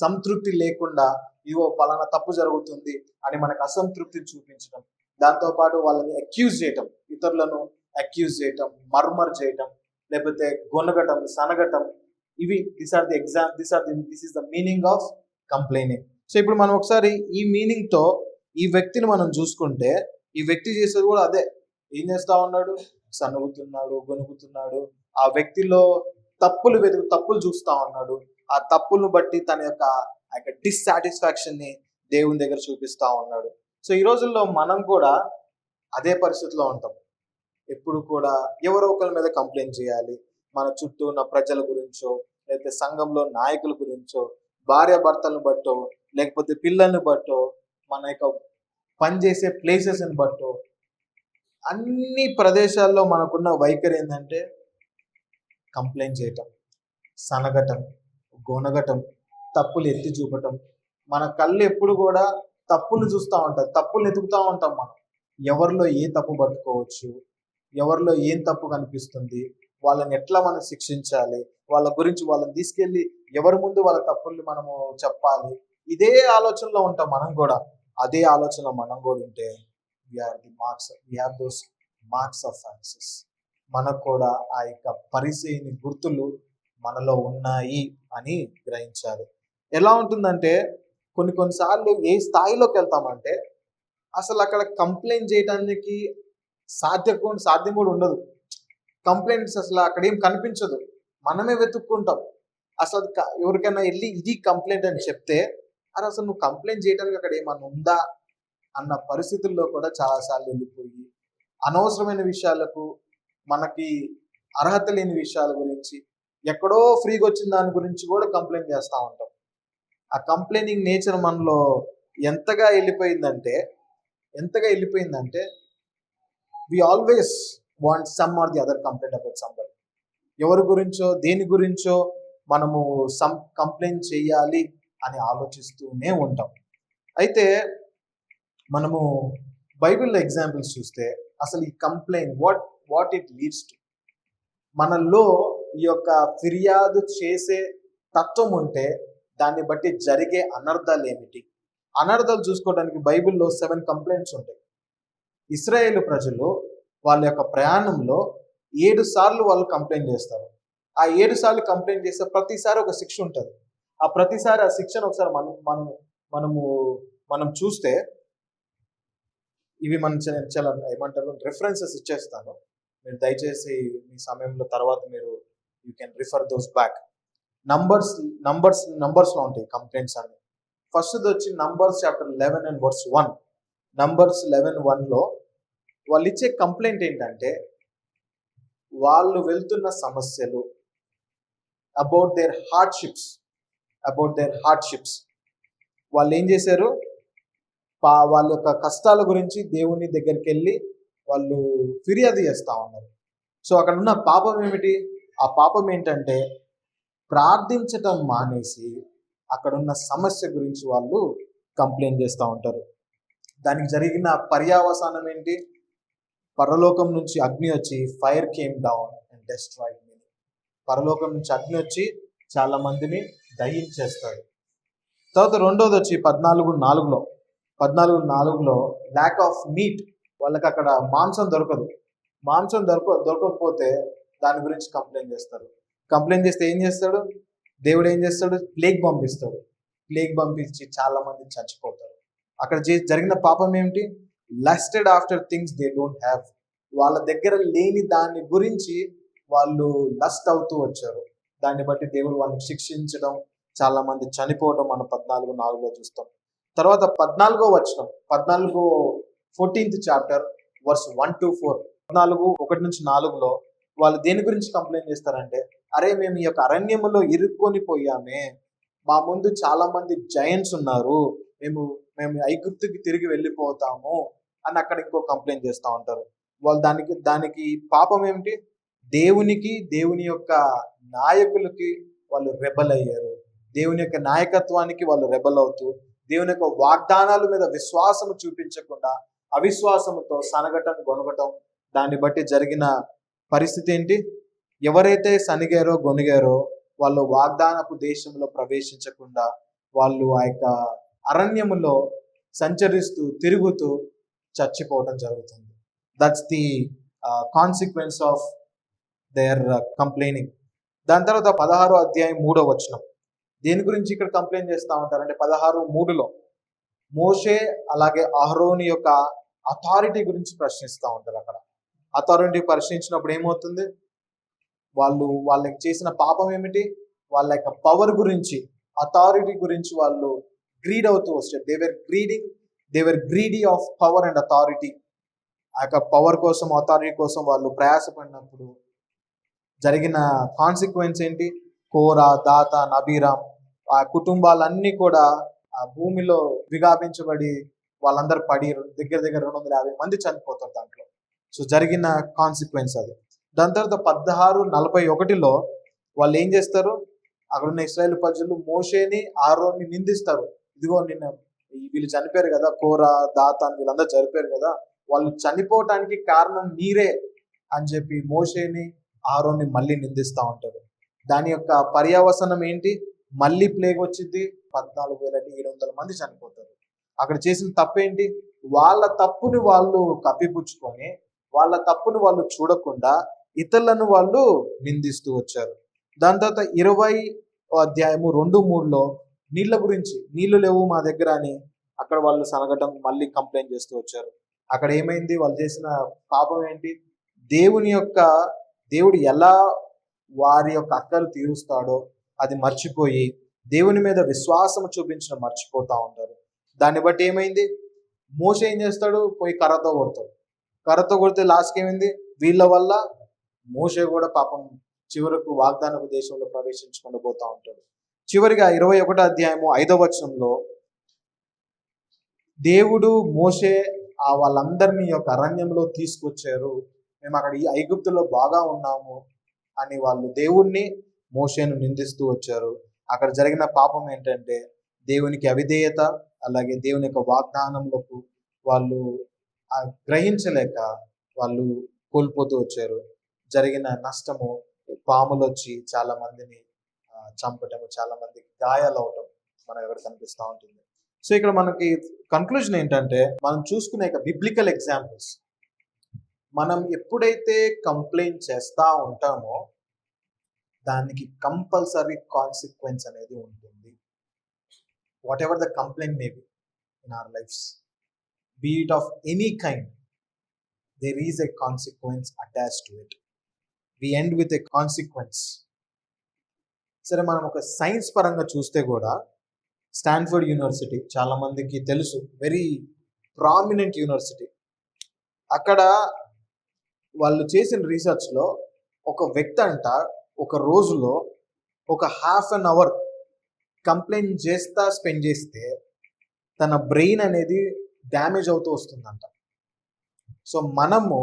సంతృప్తి లేకుండా, ఇవో పలానా తప్పు జరుగుతుంది అని మనకు అసంతృప్తిని చూపించడం, దాంతోపాటు వాళ్ళని అక్యూజ్ చేయటం, ఇతరులను అక్యూజ్ చేయటం, మర్మర్ చేయటం, లేకపోతే గొనగటం, సనగటం, ఇవి this is the meaning of complaining. So ఇప్పుడు మనం ఒకసారి ఈ మీనింగ్ తో ఈ వ్యక్తిని మనం చూసుకుంటే, ఈ వ్యక్తి చేసేది కూడా అదే. ఏం చేస్తా ఉన్నాడు? సనుగుతున్నాడు, గొనుగుతున్నాడు. ఆ వ్యక్తిలో తప్పులు చూస్తా ఉన్నాడు. ఆ తప్పులను బట్టి తన యొక్క డిస్సాటిస్ఫాక్షన్ ని దేవుని దగ్గర చూపిస్తా ఉన్నాడు. సో ఈ రోజుల్లో మనం కూడా అదే పరిస్థితిలో ఉంటాం. ఎప్పుడు కూడా ఎవరో ఒకరి మీద కంప్లైంట్ చేయాలి. మన చుట్టూ ఉన్న ప్రజల గురించో, లేకపోతే సంఘంలో నాయకుల గురించో, భార్య భర్తలను బట్టో, లేకపోతే పిల్లల్ని బట్టో, మన యొక్క పనిచేసే ప్లేసెస్ని బట్టో, అన్ని ప్రదేశాల్లో మనకున్న వైఖరి ఏంటంటే కంప్లైంట్ చేయటం, సనగటం, గొనగటం, తప్పులు ఎత్తి చూపటం. మన కళ్ళు ఎప్పుడు కూడా తప్పులు చూస్తూ ఉంటాయి, తప్పులు ఎతుకుతూ ఉంటాం మనం. ఎవరిలో ఏ తప్పు పట్టుకోవచ్చు, ఎవరిలో ఏం తప్పు కనిపిస్తుంది, వాళ్ళని ఎట్లా మనం శిక్షించాలి, వాళ్ళ గురించి వాళ్ళని తీసుకెళ్ళి ఎవరి ముందు వాళ్ళ తప్పుల్ని మనము చెప్పాలి. ఇదే ఆలోచనలో ఉంటాం మనం కూడా. అదే ఆలోచనలో మనం కూడా ఉంటే we have those marks of success. మనకు కూడా ఆ యొక్క పరిచయని గుర్తులు మనలో ఉన్నాయి అని గ్రహించాలి. ఎలా ఉంటుందంటే కొన్నిసార్లు ఏ స్థాయిలోకి వెళ్తామంటే అసలు అక్కడ కంప్లైంట్ చేయడానికి సాధ్యం కూడా ఉండదు. కంప్లైంట్స్ అసలు అక్కడ ఏం కనిపించదు, మనమే వెతుక్కుంటాం. అసలు ఎవరికైనా వెళ్ళి ఇది కంప్లైంట్ అని చెప్తే, అసలు నువ్వు కంప్లైంట్ చేయడానికి అక్కడ ఏమన్నా ఉందా అన్న పరిస్థితుల్లో కూడా చాలాసార్లు వెళ్ళిపోయి అనవసరమైన విషయాలకు, మనకి అర్హత లేని విషయాల గురించి, ఎక్కడో ఫ్రీగా వచ్చిన దాని గురించి కూడా కంప్లైంట్ చేస్తూ ఉంటాం. ఆ కంప్లైనింగ్ నేచర్ మనలో ఎంతగా వెళ్ళిపోయిందంటే we always want some or the other complaint about somebody. ఎవరి గురించో దేని గురించో మనము కంప్లైంట్ చేయాలి అని ఆలోచిస్తూనే ఉంటాం. అయితే మనము బైబిల్లో ఎగ్జాంపుల్స్ చూస్తే అసలు ఈ complaint what it leads to, మనలో ఈ యొక్క ఫిర్యాదు చేసే తత్వం ఉంటే దాన్ని బట్టి జరిగే అనర్థాలు ఏమిటి? అనర్థాలు చూసుకోవడానికి బైబిల్లో 7 కంప్లైంట్స్ ఉంటాయి. ఇశ్రాయేలు ప్రజలు వాళ్ళ యొక్క ప్రయాణంలో 7 సార్లు వాళ్ళు కంప్లైంట్ చేస్తారు. ఆ 7 సార్లు కంప్లైంట్ చేస్తే ప్రతిసారి ఒక శిక్ష ఉంటుంది. ఆ ప్రతిసారి ఆ శిక్షను ఒకసారి మనం చూస్తే, ఇవి మనం చాలా ఏమంటారు రిఫరెన్సెస్ ఇచ్చేస్తాను, మీరు దయచేసి మీ సమయంలో తర్వాత మీరు you can refer those back. నంబర్స్లో ఉంటాయి కంప్లైంట్స్ అన్ని. ఫస్ట్ వచ్చి Numbers chapter 11 and verse 1. Numbers 11:1లో వాళ్ళు ఇచ్చే కంప్లైంట్ ఏంటంటే వాళ్ళు వెళ్తున్న సమస్యలు, అబౌట్ దేర్ హార్డ్షిప్స్. వాళ్ళు ఏం చేశారు? వాళ్ళ యొక్క కష్టాల గురించి దేవుని దగ్గరికి వెళ్ళి వాళ్ళు ఫిర్యాదు చేస్తూ ఉన్నారు. సో అక్కడ ఉన్న పాపం ఏమిటి? ఆ పాపం ఏంటంటే ప్రార్థించటం మానేసి అక్కడున్న సమస్య గురించి వాళ్ళు కంప్లైంట్ చేస్తూ ఉంటారు. దానికి జరిగిన పర్యావసానం ఏంటి? పరలోకం నుంచి అగ్ని వచ్చి fire came down and destroyed me. పరలోకం నుంచి అగ్ని వచ్చి చాలా మందిని దహించేస్తాడు. తర్వాత రెండోది వచ్చి 14:4లో ల్యాక్ ఆఫ్ మీట్. వాళ్ళకి అక్కడ మాంసం దొరకకపోతే దాని గురించి కంప్లైంట్ చేస్తారు. కంప్లైంట్ చేస్తే ఏం చేస్తాడు దేవుడు? ప్లేగ్ పంపించి చాలా మంది చచ్చిపోతారు. అక్కడ జరిగిన పాపం ఏమిటి? Lusted after things they don't have. వాళ్ళ దగ్గర లేని దాని గురించి వాళ్ళు లస్ట్ అవుతూ వచ్చారు. దాన్ని బట్టి దేవుడు వాళ్ళని శిక్షించడం, చాలా మంది చనిపోవడం మనం 14:4లో చూస్తాం. తర్వాత 14వ వచనం, 14th చాప్టర్ వర్స్ 1-4, 14:1-4లో వాళ్ళు దేని గురించి కంప్లైంట్ చేస్తారంటే, అరే మేము ఈ యొక్క అరణ్యములో ఇరుక్కొని పోయామే, మా ముందు చాలా మంది జైంట్స్ ఉన్నారు, మేము ఐగుప్తుకి తిరిగి వెళ్ళిపోతాము అని అక్కడ ఇంకో కంప్లైంట్ చేస్తూ ఉంటారు. వాళ్ళు దానికి పాపం ఏమిటి? దేవుని యొక్క నాయకులకి వాళ్ళు రెబల్ అయ్యారు. దేవుని యొక్క నాయకత్వానికి వాళ్ళు రెబల్ అవుతూ, దేవుని యొక్క వాగ్దానాల మీద విశ్వాసము చూపించకుండా అవిశ్వాసంతో సనగటం గొనగటం, దాన్ని బట్టి జరిగిన పరిస్థితి ఏంటి? ఎవరైతే సనిగారో గొనిగారో వాళ్ళు వాగ్దానపు దేశంలో ప్రవేశించకుండా వాళ్ళు ఆ యొక్క అరణ్యములో సంచరిస్తూ తిరుగుతూ చచ్చిపోవటం జరుగుతుంది. That's the consequence of their complaining. దాని తర్వాత 16వ అధ్యాయం 3వ వచనం దేని గురించి ఇక్కడ కంప్లైంట్ చేస్తూ ఉంటారంటే 16:3లో మోషే అలాగే అహరోని యొక్క అథారిటీ గురించి ప్రశ్నిస్తూ ఉంటారు. అక్కడ అథారిటీ ప్రశ్నించినప్పుడు ఏమవుతుంది? వాళ్ళకి చేసిన పాపం ఏమిటి? వాళ్ళ యొక్క పవర్ గురించి, అథారిటీ గురించి వాళ్ళు గ్రీడ్ అవుతూ వస్తారు. They were greedy of power and authority. ఆ యొక్క పవర్ కోసం, అథారిటీ కోసం వాళ్ళు ప్రయాసపడినప్పుడు జరిగిన కాన్సిక్వెన్స్ ఏంటి? కోరా, దాతాన్, అబీరాం ఆ కుటుంబాలన్నీ కూడా ఆ భూమిలో విగాపించబడి వాళ్ళందరూ పడి దగ్గర 250 మంది చనిపోతారు దాంట్లో. సో జరిగిన కాన్సిక్వెన్స్ అది. దాని తర్వాత 16:41లో వాళ్ళు ఏం చేస్తారు? అక్కడ ఉన్న ఇశ్రాయేల్ ప్రజలు మోషేని ఆరోన్ని నిందిస్తారు. ఇదిగో నిన్న వీళ్ళు చనిపోయారు కదా, కోరా, దాతాన్ వీళ్ళందరూ చనిపోయారు కదా, వాళ్ళు చనిపోవటానికి కారణం మీరే అని చెప్పి మోషేని ఆరోన్ని మళ్ళీ నిందిస్తూ ఉంటారు. దాని యొక్క పర్యవసనం ఏంటి? మళ్ళీ ప్లేగ్ వచ్చింది, 14,700 మంది చనిపోతారు. అక్కడ చేసిన తప్పేంటి? వాళ్ళ తప్పుని వాళ్ళు కప్పిపుచ్చుకొని, వాళ్ళ తప్పును వాళ్ళు చూడకుండా ఇతరులను వాళ్ళు నిందిస్తూ వచ్చారు. దాని తర్వాత 20వ అధ్యాయము 2-3లో నీళ్ళ గురించి, నీళ్లు లేవు మా దగ్గర అని అక్కడ వాళ్ళు సనగటం మళ్ళీ కంప్లైంట్ చేస్తూ వచ్చారు. అక్కడ ఏమైంది? వాళ్ళు చేసిన పాపం ఏంటి? దేవుడు ఎలా వారి యొక్క అక్కలు తీరుస్తాడో అది మర్చిపోయి దేవుని మీద విశ్వాసం చూపించడం మర్చిపోతా ఉంటారు. దాన్ని బట్టి ఏమైంది? మోషే ఏం చేస్తాడు? పోయి కర్రతో కొడతాడు. కర్రతో కొడితే లాస్ట్కి ఏమైంది? వీళ్ళ వల్ల మోషే కూడా పాపం చివరకు వాగ్దానపు దేశంలో ప్రవేశించకుండా పోతా ఉంటాడు. చివరిగా 21వ అధ్యాయము 5వ వచనంలో దేవుడు మోషే వాళ్ళందరినీ యొక్క అరణ్యంలో తీసుకొచ్చారు, మేము అక్కడ ఈ ఐగుప్తులో బాగా ఉన్నాము అని వాళ్ళు దేవుణ్ణి, మోషేను నిందిస్తూ వచ్చారు. అక్కడ జరిగిన పాపం ఏంటంటే దేవునికి అవిధేయత, అలాగే దేవుని యొక్క వాగ్దానంలోకి వాళ్ళు గ్రహించలేక వాళ్ళు కోల్పోతూ వచ్చారు. జరిగిన నష్టము, పాములు వచ్చి చాలా మందిని చంపటము, చాలా మందికి గాయాలవటం మనకు ఇక్కడ కనిపిస్తూ ఉంటుంది. సో ఇక్కడ మనకి కన్క్లూజన్ ఏంటంటే, మనం చూసుకునే బిబ్లికల్ ఎగ్జాంపుల్స్, మనం ఎప్పుడైతే కంప్లైంట్ చేస్తూ ఉంటామో దానికి కంపల్సరీ కాన్సిక్వెన్స్ అనేది ఉంటుంది. Whatever the complaint may be in our lives, be it of any kind, there is a consequence attached to it. We end with a consequence. సరే, మనం ఒక సైన్స్ పరంగా చూస్తే కూడా స్టాన్ఫర్డ్ యూనివర్సిటీ చాలా మందికి తెలుసు, వెరీ ప్రామినెంట్ యూనివర్సిటీ. అక్కడ వాళ్ళు చేసిన రీసెర్చ్లో ఒక వ్యక్తి అంట ఒక రోజులో ఒక ½ an hour కంప్లైంట్ చేస్తా స్పెండ్ చేస్తే తన బ్రెయిన్ అనేది డ్యామేజ్ అవుతూ వస్తుందంట. సో మనము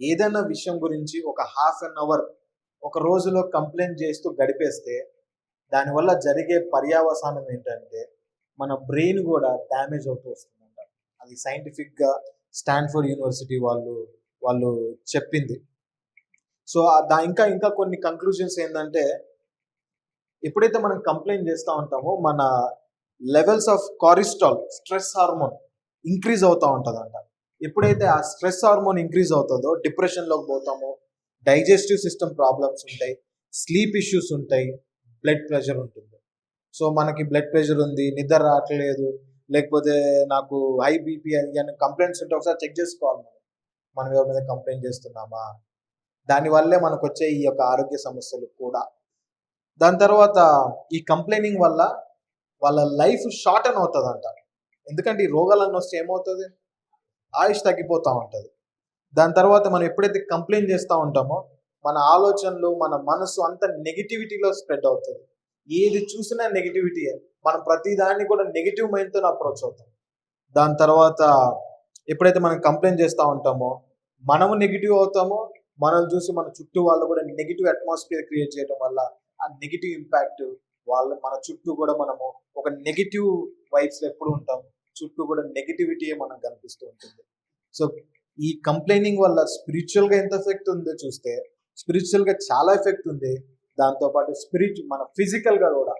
ఏదైనా విషయం గురించి ఒక ½ an hour ఒక రోజులో కంప్లైంట్ చేస్తూ గడిపేస్తే దానివల్ల జరిగే పర్యవసానం ఏంటంటే మన బ్రెయిన్ కూడా డ్యామేజ్ అవుతూ వస్తుందంట. అది సైంటిఫిక్గా స్టాన్ఫర్డ్ యూనివర్సిటీ వాళ్ళు చెప్పింది. సో ఇంకా కొన్ని కంక్లూజన్స్ ఏంటంటే, ఎప్పుడైతే మనం కంప్లైంట్ చేస్తూ ఉంటామో మన levels of cortisol, stress hormone increase అవుతూ ఉంటుందంట. ఎప్పుడైతే ఆ స్ట్రెస్ హార్మోన్ ఇంక్రీజ్ అవుతుందో డిప్రెషన్లోకి పోతామో, డైజెస్టివ్ సిస్టమ్ ప్రాబ్లమ్స్ ఉంటాయి, స్లీప్ ఇష్యూస్ ఉంటాయి, బ్లడ్ ప్రెషర్ ఉంటుంది. సో మనకి బ్లడ్ ప్రెషర్ ఉంది, నిద్ర రావట్లేదు, లేకపోతే నాకు హై బీపీ అని కంప్లైంట్స్ ఉంటే ఒకసారి చెక్ చేసుకోవాలి మనం ఎవరి మీద కంప్లైంట్ చేస్తున్నామా. దానివల్లే మనకు వచ్చే ఈ యొక్క ఆరోగ్య సమస్యలు కూడా. దాని తర్వాత ఈ కంప్లైనింగ్ వల్ల వాళ్ళ లైఫ్ షార్టన్ అవుతుందంట. ఎందుకంటే ఈ రోగాలన్నీ వస్తే ఏమవుతుంది? ఆయుష్ తగ్గిపోతూ ఉంటుంది. దాని తర్వాత మనం ఎప్పుడైతే కంప్లైంట్ చేస్తూ ఉంటామో మన ఆలోచనలు, మన మనసు అంతా నెగిటివిటీలో స్ప్రెడ్ అవుతుంది. ఏది చూసినా నెగిటివిటీయే. మనం ప్రతిదాన్ని కూడా నెగిటివ్ మైండ్తో అప్రోచ్ అవుతాం. దాని తర్వాత ఎప్పుడైతే మనం కంప్లైంట్ చేస్తూ ఉంటామో మనము నెగిటివ్ అవుతామో, మనల్ని చూసి మన చుట్టూ వాళ్ళు కూడా నెగిటివ్ అట్మాస్ఫియర్ క్రియేట్ చేయడం వల్ల ఆ నెగిటివ్ ఇంపాక్ట్ మన చుట్టూ కూడా మనము ఒక నెగిటివ్ వైబ్స్ ఎప్పుడు ఉంటాం, చుట్టూ కూడా నెగిటివిటీయే మనకు కనిపిస్తూ ఉంటుంది. సో ఈ కంప్లైనింగ్ వల్ల స్పిరిచువల్గా ఎంత ఎఫెక్ట్ ఉందో చూస్తే స్పిరిచువల్గా చాలా ఎఫెక్ట్ ఉంది. దాంతోపాటు మన ఫిజికల్గా కూడా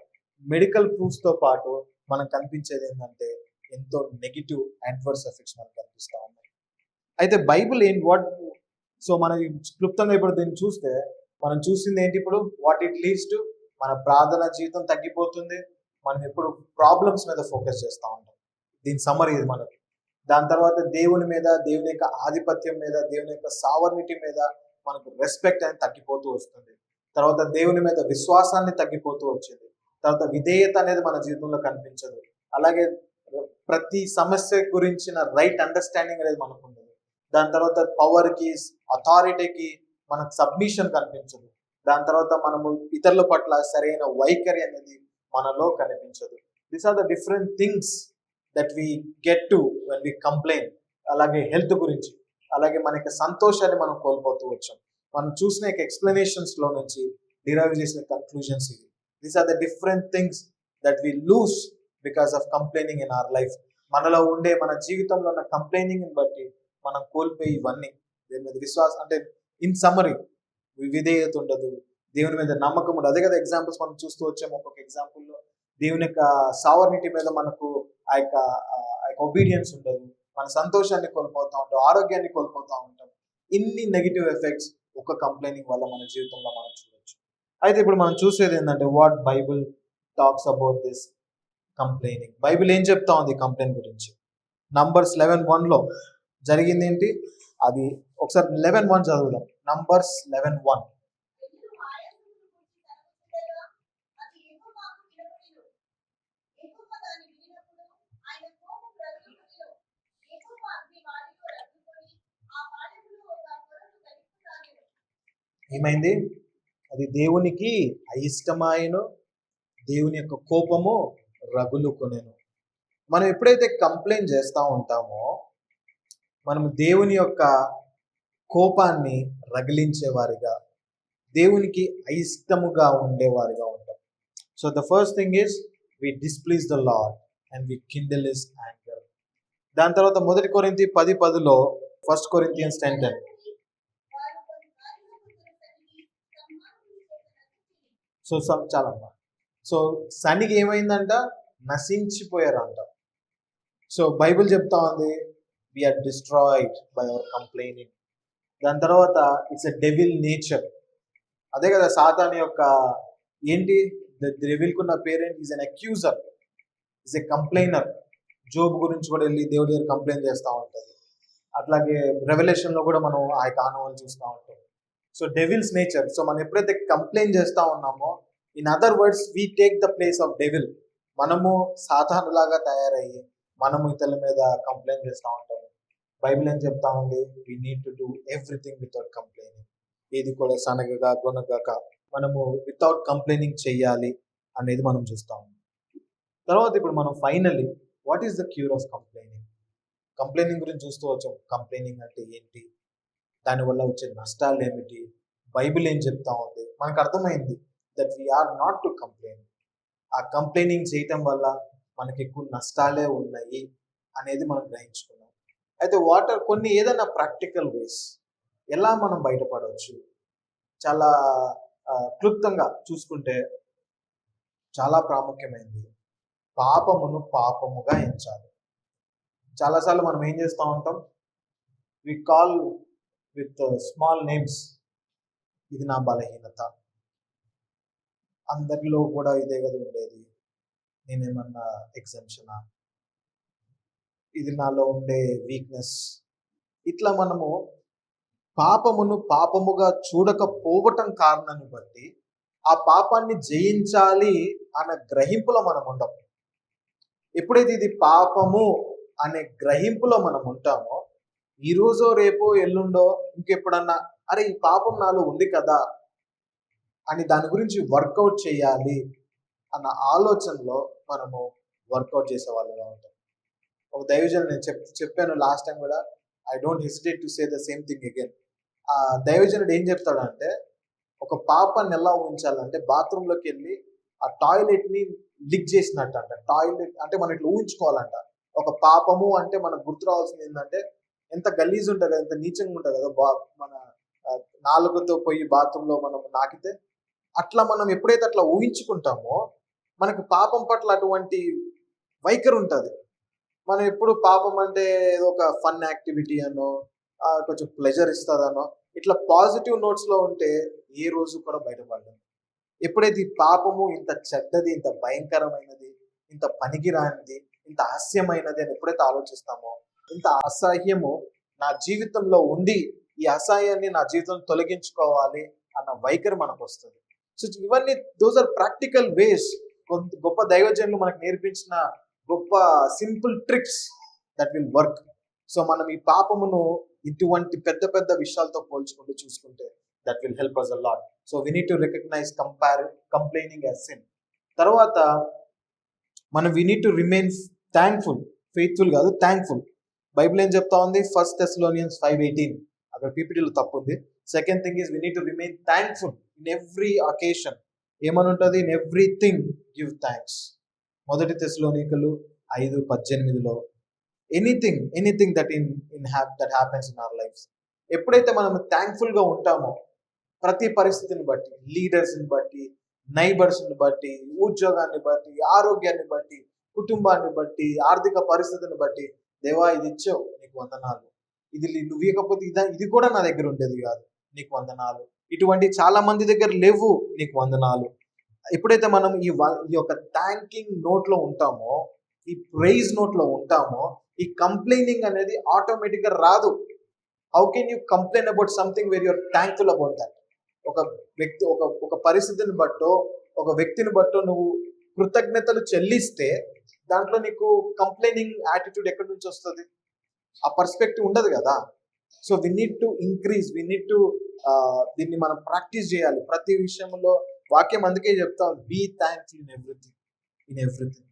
మెడికల్ ప్రూఫ్స్తో పాటు మనకు కనిపించేది ఏంటంటే ఎంతో నెగిటివ్ అడ్వర్స్ ఎఫెక్ట్స్ మనకు కనిపిస్తూ ఉన్నాయి. అయితే బైబిల్ సో మనం క్లుప్తంగా ఇప్పుడు దీన్ని చూస్తే మనం చూసింది ఏంటి? ఇప్పుడు వాట్ ఇట్ లీడ్స్ టు మన ప్రార్థన జీవితం తగ్గిపోతుంది. మనం ఎప్పుడు ప్రాబ్లమ్స్ మీద ఫోకస్ చేస్తూ ఉంటాం. దీని సమ్మరీ ఇది మనకి. దాని తర్వాత దేవుని మీద, దేవుని యొక్క ఆధిపత్యం మీద, దేవుని యొక్క సావర్నిటీ మీద మనకు రెస్పెక్ట్ అనేది తగ్గిపోతూ వస్తుంది. తర్వాత దేవుని మీద విశ్వాసాన్ని తగ్గిపోతూ వచ్చింది. తర్వాత విధేయత అనేది మన జీవితంలో కనిపించదు. అలాగే ప్రతి సమస్య గురించిన రైట్ అండర్స్టాండింగ్ అనేది మనకు ఉండదు. దాని తర్వాత పవర్కి, అథారిటీకి మనకు సబ్మిషన్ కనిపించదు. దాని తర్వాత మనము ఇతరుల పట్ల సరైన వైఖరి అనేది మనలో కనిపించదు. These are the different things that we get to when we complain. అలాగే హెల్త్ గురించి, అలాగే మనకి సంతోషాన్ని మనం కోల్పోతూ వచ్చాం. మనం చూసిన ఎక్స్ప్లెనేషన్స్ లో నుంచి డిరైవ్ చేసిన కన్క్లూజన్స్ ఇవి. These are the different things that we lose because of complaining in our life. మనలో ఉండే మన జీవితంలో ఉన్న కంప్లైనింగ్ బట్టి మనం కోల్పోయి ఇవన్నీ. దీని మీద విశ్వాసం అంటే ఇన్ సమ్మరీ విధేయత ఉండదు, దేవుని మీద నమ్మకం ఉండదు. అదే కదా ఎగ్జాంపుల్స్ మనం చూస్తూ వచ్చాము. ఒక్కొక్క ఎగ్జాంపుల్లో దేవుని యొక్క సావర్నిటీ మీద మనకు ఆ యొక్క ఒబీడియన్స్ ఉండదు. మన సంతోషాన్ని కోల్పోతూ ఉంటాం, ఆరోగ్యాన్ని కోల్పోతూ ఉంటాం. ఇన్ని నెగిటివ్ ఎఫెక్ట్స్ ఒక కంప్లైనింగ్ వల్ల మన జీవితంలో మనం చూడొచ్చు. అయితే ఇప్పుడు మనం చూసేది ఏంటంటే what Bible talks about this complaining. Bible ఏం చెప్తా ఉంది కంప్లైంట్ గురించి? నంబర్స్ 11:1 జరిగింది ఏంటి? అది ఒకసారి 11:1 చదువుదాం. నంబర్స్ 11:1. ఏమైంది? అది దేవునికి అయిష్టమాయను, దేవుని యొక్క కోపము రగులుకొనెను. మనం ఎప్పుడైతే కంప్లైంట్ చేస్తూ ఉంటామో మనం దేవుని యొక్క కోపాన్ని రగిలించేవారిగా, దేవునికి అయిష్టముగా ఉండేవారిగా ఉంటాం. So the first thing is we displease the Lord and we kindle his anger. దాని తర్వాత 1 కొరింథీ 10:10లో 1 Corinthians 10:10. సో చాలా సో సనికి ఏమైందంట? నశించిపోయారంట. సో బైబిల్ చెప్తా ఉంది we're destroyed by our complaining. దాని తర్వాత ఇట్స్ ఎ డెవిల్ నేచర్. అదే కదా సాతాను యొక్క ఏంటి? డెవిల్కున్న parent is an accuser, is a complainer. Job గురించి కూడా వెళ్ళి దేవుడి దగ్గర కంప్లైంట్ చేస్తూ ఉంటుంది. అట్లాగే రెవల్యూషన్లో కూడా మనం ఆ యొక్క ఆనవాళ్ళు చూస్తూ ఉంటాం. So devils nature. సో మనం ఎప్పుడైతే కంప్లైంట్ చేస్తూ ఉన్నామో, in other words we take the place of devil. మనము సాతానులాగా తయారయ్యి మనము ఇతరుల మీద కంప్లైంట్ చేస్తూ ఉంటాము. బైబిల్ ఏం చెప్తా ఉంది? We need to do everything without complaining. ఏది కూడా సనగగా గొనగక మనము వితౌట్ కంప్లైనింగ్ చెయ్యాలి అనేది మనం చూస్తా ఉన్నాం. తర్వాత ఇప్పుడు మనం finally what is the cure of complaining? Complaining గురించి చూస్తూ వచ్చాం. కంప్లైనింగ్ అంటే ఏంటి, దానివల్ల వచ్చే నష్టాలు ఏమిటి, బైబిల్ ఏం చెప్తా ఉంది? మనకు అర్థమైంది that we're not to complain. ఆ కంప్లైనింగ్ చేయటం వల్ల మనకి ఎక్కువ నష్టాలే ఉన్నాయి అనేది మనం గ్రహించుకున్నాం. అయితే కొన్ని ఏదైనా ప్రాక్టికల్ వేస్ ఎలా మనం బయటపడవచ్చు? చాలా క్లుప్తంగా చూసుకుంటే చాలా ప్రాముఖ్యమైనది పాపమును పాపముగా ఎంచాలి. చాలాసార్లు మనం ఏం చేస్తూ ఉంటాం? We call with small names. ఇది నా బలహీనత, అందరిలో కూడా ఇదే కదా ఉండేది, నేనేమన్నా ఎగ్జామ్షనా, ఇది నాలో ఉండే వీక్నెస్. ఇట్లా మనము పాపమును పాపముగా చూడకపోవటం కారణాన్ని బట్టి ఆ పాపాన్ని జయించాలి అనే గ్రహింపులో మనం ఉంటాం. ఎప్పుడైతే ఇది పాపము అనే గ్రహింపులో మనం ఉంటామో, ఈరోజో రేపో ఎల్లుండో ఇంకెప్పుడన్నా అరే ఈ పాపం నాలో ఉంది కదా అని దాని గురించి వర్కౌట్ చేయాలి అన్న ఆలోచనలో మనము వర్కౌట్ చేసే వాళ్ళగా ఉంటాం. ఒక దైవజనుడు నేను చెప్పాను లాస్ట్ టైం కూడా, I don't hesitate to say the same thing again. ఆ దైవజనుడు ఏం చెప్తాడంటే, ఒక పాపాన్ని ఎలా ఊహించాలంటే బాత్రూంలోకి వెళ్ళి ఆ టాయిలెట్ని లిక్ చేసినట్టు అంట. టాయిలెట్ అంటే మనం ఇట్లా ఊహించుకోవాలంట. ఒక పాపము అంటే మనకు గుర్తు రావాల్సింది ఏంటంటే ఎంత గలీజ్ ఉంటుంది కదా, ఎంత నీచంగా ఉంటుంది కదా మన నాలుగుతో పోయి బాత్రూంలో మనం నాకితే, అట్లా మనం ఎప్పుడైతే అట్లా ఊహించుకుంటామో మనకు పాపం పట్ల అటువంటి వైఖరి ఉంటుంది. మనం ఎప్పుడు పాపం అంటే ఏదో ఒక ఫన్ యాక్టివిటీ అనో, కొంచెం ప్లెజర్ ఇస్తుందనో, ఇట్లా పాజిటివ్ నోట్స్లో ఉంటే ఏ రోజు కూడా బయటపడలేం. ఎప్పుడైతే ఈ పాపము ఇంత చెడ్డది, ఇంత భయంకరమైనది, ఇంత పనికిరానిది, ఇంత హాస్యమైనది అని ఎప్పుడైతే ఆలోచిస్తామో, ఇంత అసహ్యము నా జీవితంలో ఉంది, ఈ అసహ్యాన్ని నా జీవితంలో తొలగించుకోవాలి అన్న వైఖరి మనకు వస్తుంది. సో ఇవన్నీ దోస్ ఆర్ ప్రాక్టికల్ వేస్. గొప్ప దైవజనులు మనకు నేర్పించిన గొప్ప simple tricks that will work. So మనం ఈ పాపమును ఇటువంటి పెద్ద పెద్ద విషయాలతో పోల్చుకుంటూ చూసుకుంటే that will help us a lot. So we need to recognise complaining as sin. తర్వాత మనం we need to remain thankful. Faithful కాదు, థ్యాంక్ఫుల్. బైబిల్ ఏం చెప్తా ఉంది? 1 Thessalonians 5:18. అక్కడ పీపీటీలో తప్పు ఉంది. Second thing is we need to remain thankful in every occasion. ఏమని ఉంటుంది? In everything give thanks. 1 Thessalonians 5:18 anything that happens in our lives. ఎప్పుడైతే మనం థ్యాంక్ఫుల్ గా ఉంటామో ప్రతి పరిస్థితిని బట్టి, లీడర్స్ని బట్టి, నైబర్స్ని బట్టి, ఉద్యోగాన్ని బట్టి, ఆరోగ్యాన్ని బట్టి, కుటుంబాన్ని బట్టి, ఆర్థిక పరిస్థితిని బట్టి, దేవా ఇది ఇచ్చావు, నీకు వందనాలు. ఇది నువ్వు ఇవ్వకపోతే ఇది కూడా నా దగ్గర ఉండేది కాదు, నీకు వందనాలు. ఇటువంటి చాలా మంది దగ్గర లేవు, నీకు వందనాలు. ఎప్పుడైతే మనం ఈ యొక్క థ్యాంకింగ్ నోట్లో ఉంటామో, ఈ ప్రైజ్ నోట్లో ఉంటామో, ఈ కంప్లైనింగ్ అనేది ఆటోమేటిక్గా రాదు. How can you complain about something where you're thankful about that? ఒక వ్యక్తి ఒక పరిస్థితిని బట్టో, ఒక వ్యక్తిని బట్టో నువ్వు కృతజ్ఞతలు చెల్లిస్తే దాంట్లో నీకు కంప్లైనింగ్ యాటిట్యూడ్ ఎక్కడి నుంచి వస్తుంది? ఆ పర్స్పెక్టివ్ ఉండదు కదా. So we need to increase, we need to దీన్ని మనం ప్రాక్టీస్ చేయాలి ప్రతి విషయంలో. వాక్యం అందుకే చెప్తాం, be thankful in everything.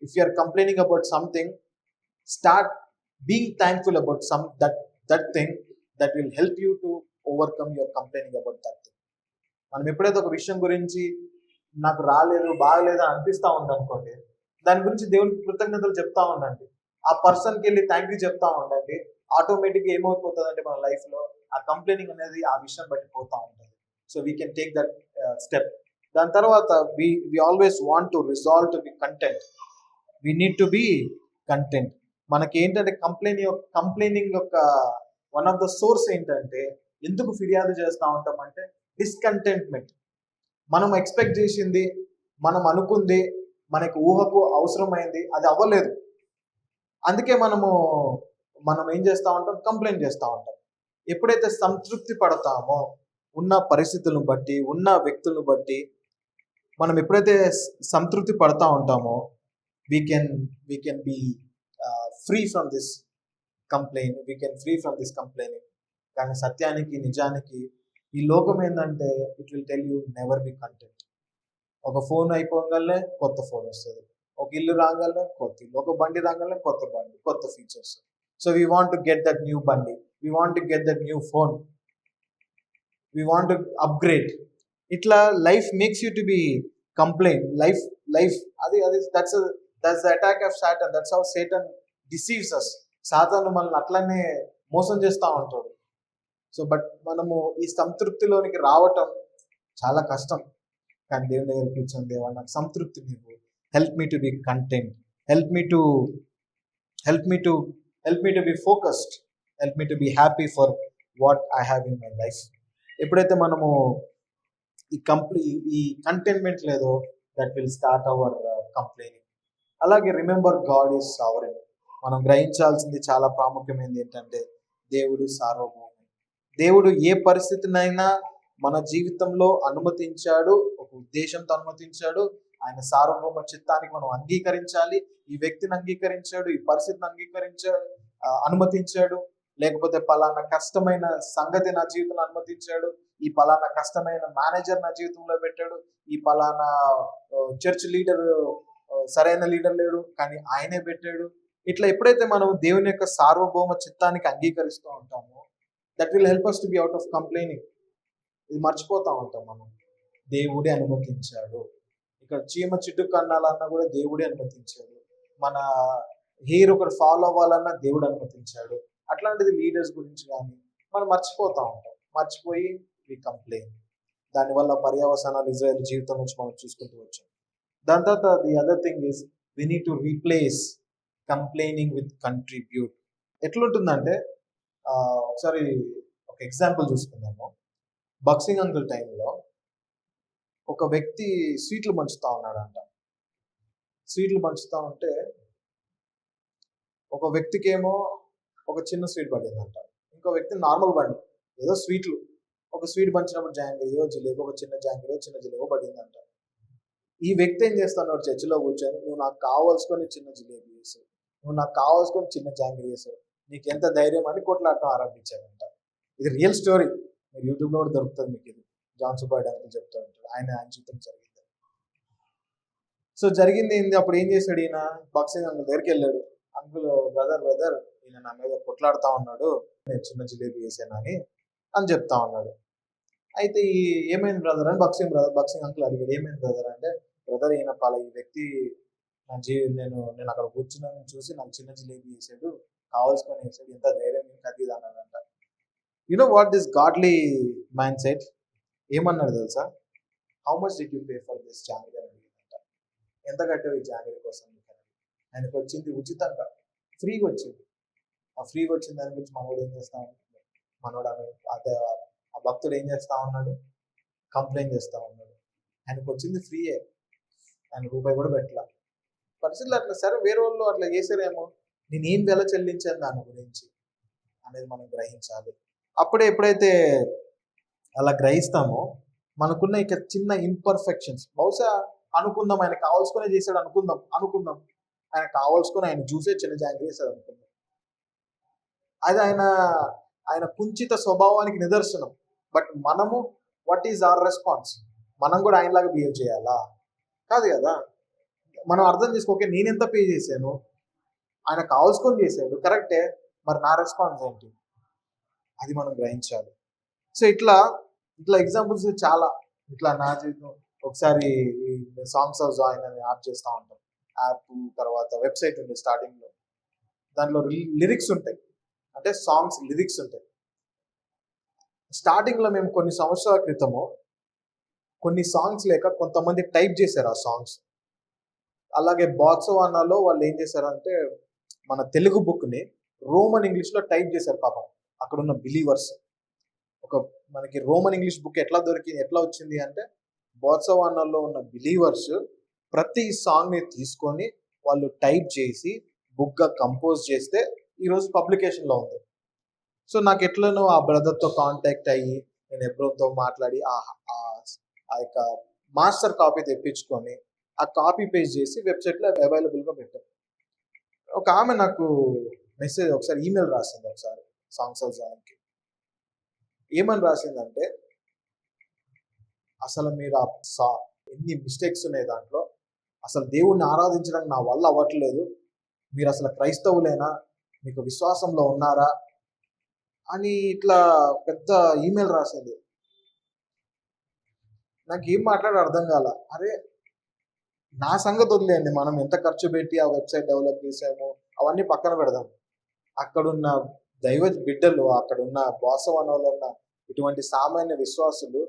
If you are complaining about something, start being thankful about that thing that will help you to overcome your complaining about that thing. మనం ఎప్పుడైతే ఒక విషయం గురించి నాకు రాలేదు, బాగలేదు అని అనిపిస్తూ ఉందనుకోండి, దాని గురించి దేవునికి కృతజ్ఞతలు చెప్తా ఉండండి. ఆ పర్సన్కి వెళ్ళి థ్యాంక్ యూ చెప్తా ఉండండి. ఆటోమేటిక్గా ఏమైపోతుంది అంటే మన లైఫ్లో ఆ కంప్లైనింగ్ అనేది ఆ విషయం బట్టి పోతూ ఉంటుంది. So we can take that step. దాని తర్వాత we always want to resolve to be content. We need to be content. మనకి ఏంటంటే కంప్లైనింగ్ యొక్క వన్ ఆఫ్ ద సోర్స్ ఏంటంటే, ఎందుకు ఫిర్యాదు చేస్తూ ఉంటామంటే డిస్కంటెంట్మెంట్. మనం ఎక్స్పెక్ట్ చేసింది, మనం అనుకుంది, మనకు ఊహకు అవసరమైంది, అది అవ్వలేదు. అందుకే మనం ఏం చేస్తూ ఉంటాం? కంప్లైంట్ చేస్తూ ఉంటాం. ఎప్పుడైతే సంతృప్తి పడతామో ఉన్న పరిస్థితులను బట్టి, ఉన్న వ్యక్తులను బట్టి మనం ఎప్పుడైతే సంతృప్తి పడతా ఉంటామో we can be free from this complaining. కానీ సత్యానికి, నిజానికి ఈ లోకం ఏంటంటే it will tell you never be content. ఒక ఫోన్ అయిపోగానే కొత్త ఫోన్ వస్తుంది, ఒక ఇల్లు రాగానే కొత్త ఇల్లు, ఒక బండి రాగానే కొత్త బండి, కొత్త features. So we want to get that new bandi, we want to get that new phone, we want to upgrade. ఇట్లా life makes you to be complain. Life అది that's the attack of Satan. That's how Satan deceives us. సాతాను మనల్ని అట్లనే మోసం చేస్తూ ఉంటాడు. So but మనము ఈ సంతృప్తిలోనికి రావటం చాలా కష్టం. కానీ దేవుని దగ్గర కూర్చొని, దేవా నాకు సంతృప్తి నీవు, help me to be content, help me to be focused, help me to be happy for what I have in my life. ఎప్పుడైతే మనము ఈ కంటెంట్మెంట్ లేదో that will start our complaining. అలాగే రిమెంబర్ గాడ్ ఈజ్ సావరెన్. మనం గ్రహించాల్సింది చాలా ప్రాముఖ్యమైనది ఏంటంటే దేవుడు సార్వభౌముడు. దేవుడు ఏ పరిస్థితినైనా మన జీవితంలో అనుమతించాడు, ఒక ఉద్దేశంతో అనుమతించాడు. ఆయన సార్వభౌమ చిత్తానికి మనం అంగీకరించాలి. ఈ వ్యక్తిని అంగీకరించాడు, ఈ పరిస్థితిని అనుమతించాడు. లేకపోతే పలానా కష్టమైన సంగతి నా జీవితంలో అనుమతించాడు, ఈ పలానా కష్టమైన మేనేజర్ నా జీవితంలో పెట్టాడు, ఈ పలానా చర్చ్ లీడర్ సరైన లీడర్ లేడు కానీ ఆయనే పెట్టాడు. ఇట్లా ఎప్పుడైతే మనం దేవుని యొక్క సార్వభౌమ చిత్తానికి అంగీకరిస్తూ ఉంటామో that will help us to be out of complaining. ఇది మర్చిపోతూ ఉంటాం మనం. దేవుడే అనుమతించాడు. ఇక్కడ చీమ చిట్టుకు అన్నాలన్నా కూడా దేవుడే అనుమతించాడు. మన హెయిర్ ఒకటి ఫాలో అవ్వాలన్నా దేవుడు అనుమతించాడు. అట్లాంటిది లీడర్స్ గురించి కానీ మనం మర్చిపోతూ ఉంటాం. మర్చిపోయి వి కంప్లైన్. దానివల్ల పర్యవసానాలు ఇజ్రాయెల్ జీవితం నుంచి మనం చూసుకుంటూ వచ్చాం. దాని తర్వాత the other thing is we need to replace complaining with contribute. ఎట్లుంటుందంటే ఒకసారి ఒక ఎగ్జాంపుల్ చూసుకుందాము. బక్సింగ్ అంకుల్ టైంలో ఒక వ్యక్తి స్వీట్లు పంచుతా ఉన్నాడంట. స్వీట్లు పంచుతా ఉంటే ఒక వ్యక్తికేమో ఒక చిన్న స్వీట్ పడిందంట, ఇంకో వ్యక్తి నార్మల్ పడింది. ఏదో స్వీట్లు ఒక స్వీట్ పంచినప్పుడు జాంగ్రీయో జిలేబీ, ఒక చిన్న జాంగ్రీయో చిన్న జిలేబో పడిందంట. ఈ వ్యక్తి ఏం చేస్తున్నాడు, చర్చిలో కూర్చొని నువ్వు నాకు కావాల్సుకొని చిన్న జిలేబీ వేసావు, నువ్వు నాకు కావాల్సుకొని చిన్న జాంగ్రీ వేసావు, నీకు ఎంత ధైర్యం అని కొట్లాడటం ఆరంభించాడంట. ఇది రియల్ స్టోరీ, మీరు యూట్యూబ్లో కూడా దొరుకుతుంది మీకు. ఇది జాన్ సుబ్బారెడ్డి అంకుల్ చెప్తూ ఉంటాడు, ఆయన జీవితం జరిగింది. సో జరిగింది ఏంది, అప్పుడు ఏం చేశాడు ఈయన, బాక్సింగ్ అంకుల్ దగ్గరికి వెళ్ళాడు. అంకుల్ బ్రదర్ ఈయన నా మీద కొట్లాడుతూ ఉన్నాడు, నేను చిన్న జిలేబీ వేసాను అని చెప్తా ఉన్నాడు. అయితే ఏమైంది బ్రదర్ అని బాక్సింగ్ అంకుల్ అడిగాడు. ఏమైంది బ్రదర్ అంటే, బ్రదర్ ఈయన ఈ వ్యక్తి నేను అక్కడ కూర్చున్నాను చూసి నాకు చిన్న జిలేబీ వేసాడు, కావాల్సుకొని వేసాడు, ఎంత ధైర్యం అది అన్నాడంట. You know what this godly mind set ఏమన్నాడు తెలుసా, how much did you pay for this jangri అని అడిగిందంట. ఎంత కట్టావు ఈ జాంగ్రీ కోసం? ఆయనకు వచ్చింది ఉచితంగా, ఫ్రీగా వచ్చింది. ఆ ఫ్రీగా వచ్చిన దాని గురించి మనోడు ఏం చేస్తా ఉన్నాడు, మనోడు అదే ఆ భక్తుడు ఏం చేస్తా ఉన్నాడు, కంప్లైంట్ చేస్తా ఉన్నాడు. ఆయనకు వచ్చింది ఫ్రీయే, ఆయన రూపాయి కూడా పెట్టాల. పరిస్థితులు అట్లా. సరే వేరే వాళ్ళు అట్లా చేశారేమో, నేనేం వెల చెల్లించాను దాని గురించి అనేది మనం గ్రహించాలి. అప్పుడే ఎప్పుడైతే అలా గ్రహిస్తామో మనకున్న ఇక చిన్న ఇంపర్ఫెక్షన్స్, బహుశా అనుకుందాం ఆయన కావాల్సుకునే చేశాడు, అనుకుందాం ఆయన కావాల్సుకుని ఆయన చూసే చిన్న జాంగ్రీ వేసాడు అనుకుందాం. అది ఆయన కుంచిత స్వభావానికి నిదర్శనం. బట్ మనము వాట్ ఈజ్ అవర్ రెస్పాన్స్? మనం కూడా ఆయనలాగా బిహేవ్ చేయాలా? కాదు కదా. మనం అర్థం చేసుకోకే, నేను ఎంత పే చేశాను, ఆయన కావాల్సుకొని చేశాడు కరెక్టే, మరి నా రెస్పాన్స్ ఏంటి, అది మనం గ్రహించాలి. సో ఇట్లా ఎగ్జాంపుల్స్ చాలా. ఇట్లా నా జీవితం ఒకసారి సాంగ్స్ ఆఫ్ జాయిన్ అని యాప్ చేస్తూ ఉంటాం. యాప్ తర్వాత వెబ్సైట్ ఉంది స్టార్టింగ్లో, దాంట్లో లిరిక్స్ ఉంటాయి, అంటే సాంగ్స్ లిరిక్స్ ఉంటాయి. స్టార్టింగ్లో మేము కొన్ని సంవత్సరాల క్రితము కొన్ని సాంగ్స్ లేక కొంతమంది టైప్ చేశారు ఆ సాంగ్స్. అలాగే బాట్సవానాలో వాళ్ళు ఏం చేశారంటే మన తెలుగు బుక్ని రోమన్ ఇంగ్లీష్లో టైప్ చేశారు పాపం అక్కడ ఉన్న బిలీవర్స్. మనకి రోమన్ ఇంగ్లీష్ బుక్ ఎట్లా వచ్చింది అంటే, బాట్సవానాలో ఉన్న బిలీవర్స్ ప్రతి సాంగ్ని తీసుకొని వాళ్ళు టైప్ చేసి బుక్గా కంపోజ్ చేస్తే ఈరోజు పబ్లికేషన్లో ఉంది. సో నాకు ఎట్లనో ఆ బ్రదర్తో కాంటాక్ట్ అయ్యి నేను ఎబ్రోన్తో మాట్లాడి ఆ యొక్క మాస్టర్ కాపీ తెప్పించుకొని ఆ కాపీ పేస్ట్ చేసి వెబ్సైట్లో అవైలబుల్గా పెట్టాను. ఒక ఆమె నాకు మెసేజ్ ఒకసారి ఈమెయిల్ రాసింది, ఒకసారి సాంగ్స్ ఆఫ్ జాయిన్కి. ఏమని రాసిందంటే, అసలు మీరు ఎన్ని మిస్టేక్స్ ఉన్నాయి దాంట్లో, అసలు దేవుణ్ణి ఆరాధించడానికి నా వల్ల అవ్వట్లేదు, మీరు అసలు క్రైస్తవులేనా, మీకు విశ్వాసంలో ఉన్నారా అని ఇట్లా పెద్ద ఈమెయిల్ రాసింది. నాకు ఏం మాట్లాడో అర్థం కాల. అరే నా సంగతి వదిలేయండి, మనం ఎంత ఖర్చు పెట్టి ఆ వెబ్సైట్ డెవలప్ చేసామో అవన్నీ పక్కన పెడదాం. అక్కడున్న దైవ బిడ్డలు, అక్కడున్న బాసవనంలో ఉన్న ఇటువంటి సామాన్య విశ్వాసులు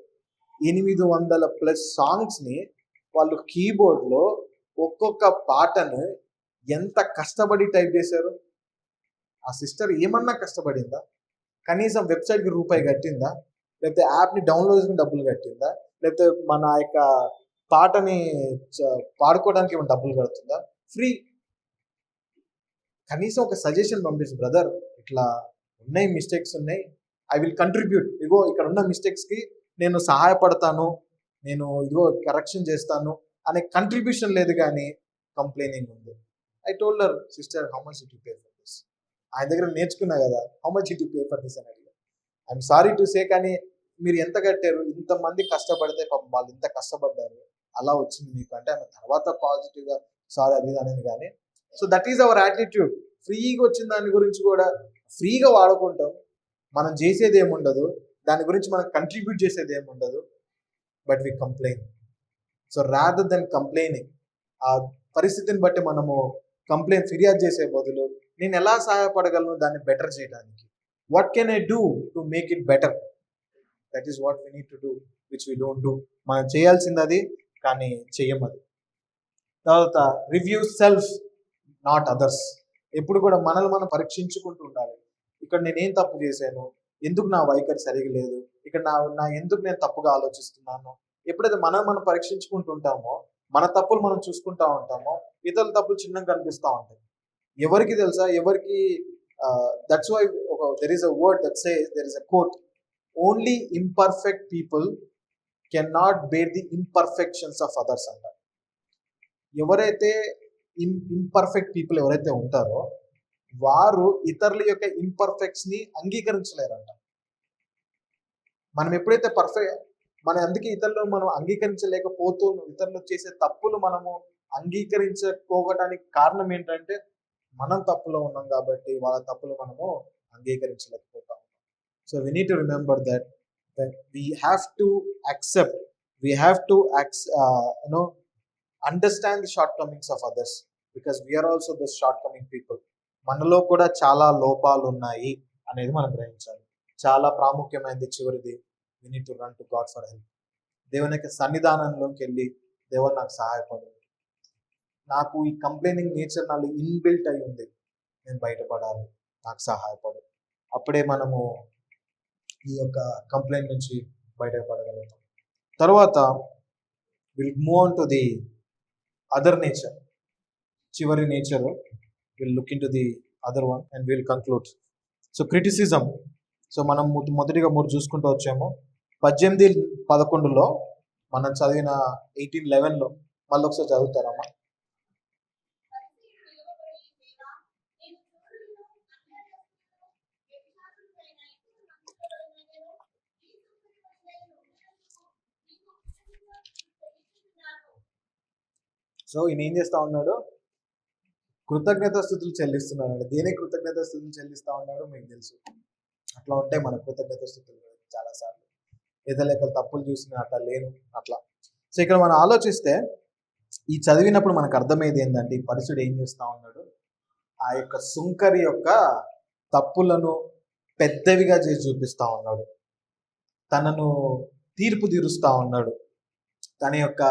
800+ సాంగ్స్ని వాళ్ళు కీబోర్డ్లో ఒక్కొక్క పాటను ఎంత కష్టపడి టైప్ చేశారు. ఆ సిస్టర్ ఏమన్నా కష్టపడిందా? కనీసం వెబ్సైట్కి రూపాయి కట్టిందా? లేకపోతే యాప్ని డౌన్లోడ్ చేసుకుని డబ్బులు కట్టిందా? లేకపోతే మన యొక్క పాటని పాడుకోవడానికి ఏమైనా డబ్బులు కడుతుందా? ఫ్రీ. కనీసం ఒక సజెషన్ పంపించు, బ్రదర్ ఇట్లా ఉన్నాయి, మిస్టేక్స్ ఉన్నాయి, ఐ విల్ కంట్రిబ్యూట్, ఇగో ఇక్కడ ఉన్న మిస్టేక్స్కి నేను సహాయపడతాను, నేను ఇదిగో కరెక్షన్ చేస్తాను అనే కంట్రిబ్యూషన్ లేదు, కానీ కంప్లైనింగ్ ఉంది. I told her, sister how much did you pay for this? ఆయన దగ్గర నేర్చుకున్నా కదా, how much did you pay for this అని అడిగా. ఐఎమ్ సారీ టు సే, కానీ మీరు ఎంత కట్టారు, ఇంతమంది కష్టపడితే పాపం వాళ్ళు ఇంత కష్టపడ్డారు, అలా వచ్చింది మీకు అంటే ఆమె తర్వాత పాజిటివ్గా సారీ అది అనేది. కానీ so that is our attitude. ఫ్రీగా వచ్చిన దాని గురించి కూడా ఫ్రీగా వాడుకుంటాం, మనం చేసేది ఏముండదు, దాని గురించి మనం కంట్రిబ్యూట్ చేసేది ఏముండదు, but we complain. So rather than complaining, ఆ పరిస్థితిని బట్టి మనము కంప్లైంట్ ఫిర్యాదు చేసే బదులు నేను ఎలా సహాయపడగలను దాన్ని బెటర్ చేయడానికి, what can I do to make it better. That is what we need to do, which we don't do. మనం చేయాల్సింది అది, కానీ చెయ్యం అది. తర్వాత రివ్యూ సెల్ఫ్, నాట్ అదర్స్. ఎప్పుడు కూడా మనల్ని మనం పరీక్షించుకుంటూ ఉండాలి. ఇక్కడ నేనేం తప్పు చేశాను, ఎందుకు నా వైఖరి సరిగా లేదు, ఇక్కడ నా ఎందుకు నేను తప్పుగా ఆలోచిస్తున్నాను. ఎప్పుడైతే మనం పరీక్షించుకుంటూ ఉంటామో, మన తప్పులు మనం చూసుకుంటా ఉంటామో, ఇతరుల తప్పులు చిన్నగా కనిపిస్తూ ఉంటాయి. ఎవరికి తెలుసా, ఎవరికి that's why there is a word that says, there is a quote, only imperfect people can not bear the imperfections of others అంట. ఎవరైతే ఇంపర్ఫెక్ట్ పీపుల్ ఎవరైతే ఉంటారో వారు ఇతరుల యొక్క ఇంపర్ఫెక్ట్స్ ని అంగీకరించలేరంట. మనం ఎప్పుడైతే మన అందుకే ఇతరులను మనం అంగీకరించలేకపోతూ, ఇతరులు చేసే తప్పులు మనము అంగీకరించకపోవడానికి కారణం ఏంటంటే మనం తప్పులో ఉన్నాం కాబట్టి వాళ్ళ తప్పులు మనము అంగీకరించలేకపోతాం. So we need to remember that we have to accept, we have to understand the shortcomings of others, because we're also the shortcoming people. మనలో కూడా చాలా లోపాలు ఉన్నాయి అనేది మనం గ్రహించాలి. చాలా ప్రాముఖ్యమైనది చివరిది, we need to run to God for help. దేవుని యొక్క సన్నిధానంలోకి వెళ్ళి, దేవుడు నాకు సహాయపడు, నాకు ఈ కంప్లైనింగ్ నేచర్ నాలో ఇన్బిల్ట్ అయి ఉంది, నేను బయటపడాలి, నాకు సహాయపడు. అప్పుడే మనము ఈ యొక్క కంప్లైంట్ నుంచి బయటపడగలుగుతాం. తర్వాత will move on to the other nature. చివరి nature, will look into the other one and will conclude. So criticism. So మనం మొదటిగా 3 చూసుకుంటూ వచ్చాము. 18:11 మనం చదివిన 18:11 మళ్ళీ ఒకసారి చదువుతారమ్మా. సో ఈయన ఏం చేస్తా ఉన్నాడు, కృతజ్ఞత స్తుతులు చెల్లిస్తున్నాడు. దేనికి కృతజ్ఞత స్తుతులు చెల్లిస్తా ఉన్నాడు మీకు తెలుసు. అట్లా ఉంటాయి మన కృతజ్ఞత స్తుతులు చాలాసార్లు. ఎదలేక తప్పులు చూసిన అట్లా లేను అట్లా. సో ఇక్కడ మనం ఆలోచిస్తే ఈ చదివినప్పుడు మనకు అర్థమయ్యేది ఏంటంటే, ఈ పరిశుడు ఏం చేస్తా ఉన్నాడు, ఆ యొక్క సుంకరి యొక్క తప్పులను పెద్దవిగా చేసి చూపిస్తా ఉన్నాడు, తనను తీర్పు తీరుస్తా ఉన్నాడు, తన యొక్క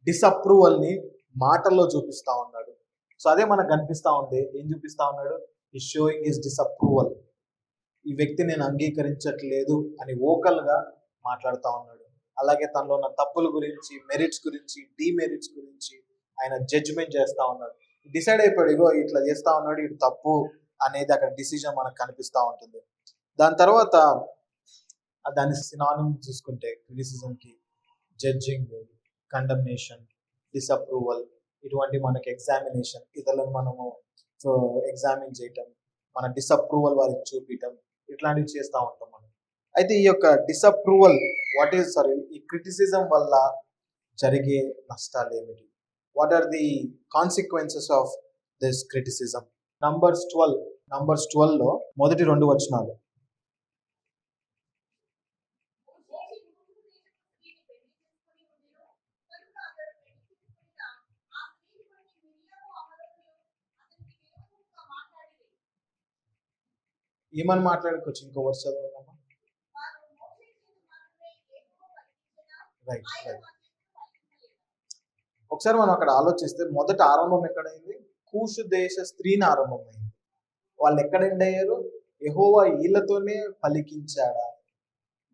డిసప్రూవల్ని మాటల్లో చూపిస్తా ఉన్నాడు. సో అదే మనకు కనిపిస్తా ఉంది. ఏం చూపిస్తా ఉన్నాడు, ఈ షోయింగ్ హిస్ డిసప్రూవల్. ఈ వ్యక్తి నేను అంగీకరించట్లేదు అని ఓకల్గా మాట్లాడుతూ ఉన్నాడు. అలాగే తనలో ఉన్న తప్పుల గురించి, మెరిట్స్ గురించి, డిమెరిట్స్ గురించి ఆయన జడ్జిమెంట్ చేస్తూ ఉన్నాడు. డిసైడ్ అయిపోయాడు, ఇగో ఇట్లా చేస్తూ ఉన్నాడు, ఇటు తప్పు అనేది అక్కడ డిసిజన్ మనకు కనిపిస్తూ ఉంటుంది. దాని తర్వాత దాని సినానిమ్ చూసుకుంటే క్రిటిసిజంకి జడ్జింగ్, కండమ్నేషన్, డిసప్రూవల్, ఇటువంటి మనకి ఎగ్జామినేషన్, ఇతరులను మనము ఎగ్జామిన్ చేయటం, మన డిసప్రూవల్ వారికి చూపించటం, ఇట్లాంటివి చేస్తూ ఉంటాం మనం. అయితే ఈ యొక్క డిసప్రూవల్ ఈ క్రిటిసిజం వల్ల జరిగే నష్టాలు ఏమిటి, what are the consequences of this criticism? Numbers 12లో మొదటి 2 వచనాలు. ఏమని మాట్లాడుకోవచ్చు, ఇంకో వర్ష చదవమ్మా. రైట్. ఒకసారి మనం అక్కడ ఆలోచిస్తే మొదట ఆరంభం ఎక్కడైంది, కూషు దేశ స్త్రీని ఆరంభమైంది. వాళ్ళు ఎక్కడ ఎండ్ అయ్యారు, యెహోవా వీళ్ళతోనే పలికించాడా.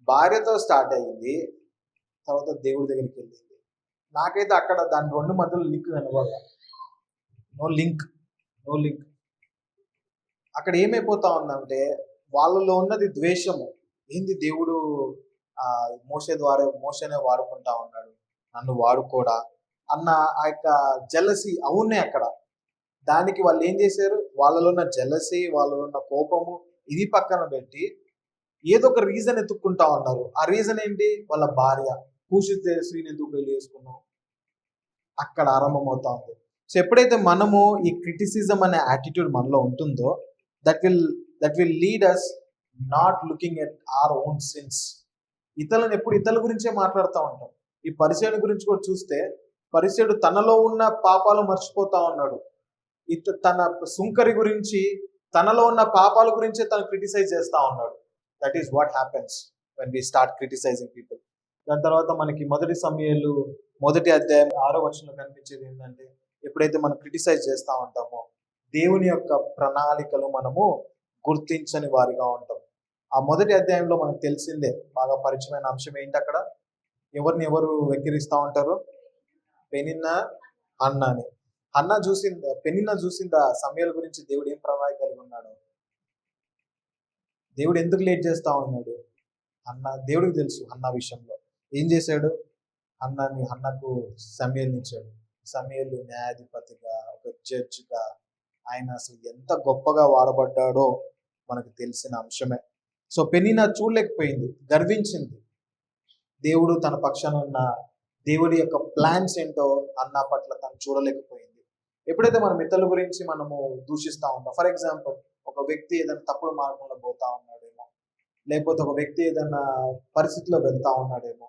భార్యతో స్టార్ట్ అయ్యింది, తర్వాత దేవుడి దగ్గరికి వెళ్ళింది. నాకైతే అక్కడ దాని 2 మధ్యలో లింక్ కనబడాలి. No link. అక్కడ ఏమైపోతా ఉందంటే, వాళ్ళలో ఉన్నది ద్వేషము. ఏంది, దేవుడు మోషేనే వాడుకుంటా ఉన్నాడు, నన్ను వాడుకోడా అన్న ఆ యొక్క జెలసీ అవునే అక్కడ. దానికి వాళ్ళు ఏం చేశారు, వాళ్ళలో ఉన్న జెలసీ, వాళ్ళలో ఉన్న కోపము ఇది పక్కన పెట్టి ఏదో ఒక రీజన్ ఎత్తుక్కుంటా ఉన్నారు. ఆ రీజన్ ఏంటి, వాళ్ళ భార్య కూషు స్త్రీని ఎందుకు పెళ్లి చేసుకున్నావు, అక్కడ ఆరంభమవుతా ఉంది. సో ఎప్పుడైతే మనము ఈ క్రిటిసిజం అనే యాటిట్యూడ్ మనలో ఉంటుందో, that will lead us not looking at our own sins. ఇతరుల గురించే మాట్లాడుతూ ఉంటాం. ఈ పరిచయుని గురించి కూడా చూస్తే, పరిచయుడు తనలో ఉన్న పాపాలు మర్చిపోతా ఉన్నాడు. తన సుంకరి గురించి, తనలో ఉన్న పాపాల గురించే తను క్రిటిసైజ్ చేస్తా ఉన్నాడు. That is what happens when we start criticising people. దాని తర్వాత మనకి మొదటి సమయాలు 1వ అధ్యాయం 6వ వచనంలో కనిపించేది ఏంటంటే, ఎప్పుడైతే మనం క్రిటిసైజ్ చేస్తూ ఉంటామో దేవుని యొక్క ప్రణాళికలు మనము గుర్తించని వారిగా ఉంటాం. ఆ 1వ అధ్యాయంలో మనకు తెలిసిందే బాగా పరిచయమైన అంశం ఏంటి, అక్కడ ఎవరిని ఎవరు వెక్కిరిస్తూ ఉంటారు? పెనిన్నా హన్నాని. పెనిన్నా చూసిందా సమయాల గురించి దేవుడు ఏం ప్రణాళిక కలిగి ఉన్నాడు? దేవుడు ఎందుకు లేట్ చేస్తా ఉన్నాడు? దేవుడికి తెలుసు హన్నా విషయంలో. ఏం చేశాడు? హన్నకు సమయల్ని ఇచ్చాడు. సమయలు న్యాయాధిపతిగా, ఒక జడ్జిగా ఆయన అసలు ఎంత గొప్పగా వాడబడ్డాడో మనకు తెలిసిన అంశమే. సో పెనిన్నా చూడలేకపోయింది, గర్వించింది. దేవుడు తన పక్షాన ఉన్న దేవుడి యొక్క ప్లాన్స్ ఏంటో అన్నా పట్ల తను చూడలేకపోయింది. ఎప్పుడైతే మనం ఇతరుల గురించి మనము దూషిస్తూ ఉంటాం, ఫర్ ఎగ్జాంపుల్ ఒక వ్యక్తి ఏదైనా తప్పుడు మార్గంలో పోతా ఉన్నాడేమో, లేకపోతే ఒక వ్యక్తి ఏదైనా పరిస్థితిలో వెళ్తా ఉన్నాడేమో,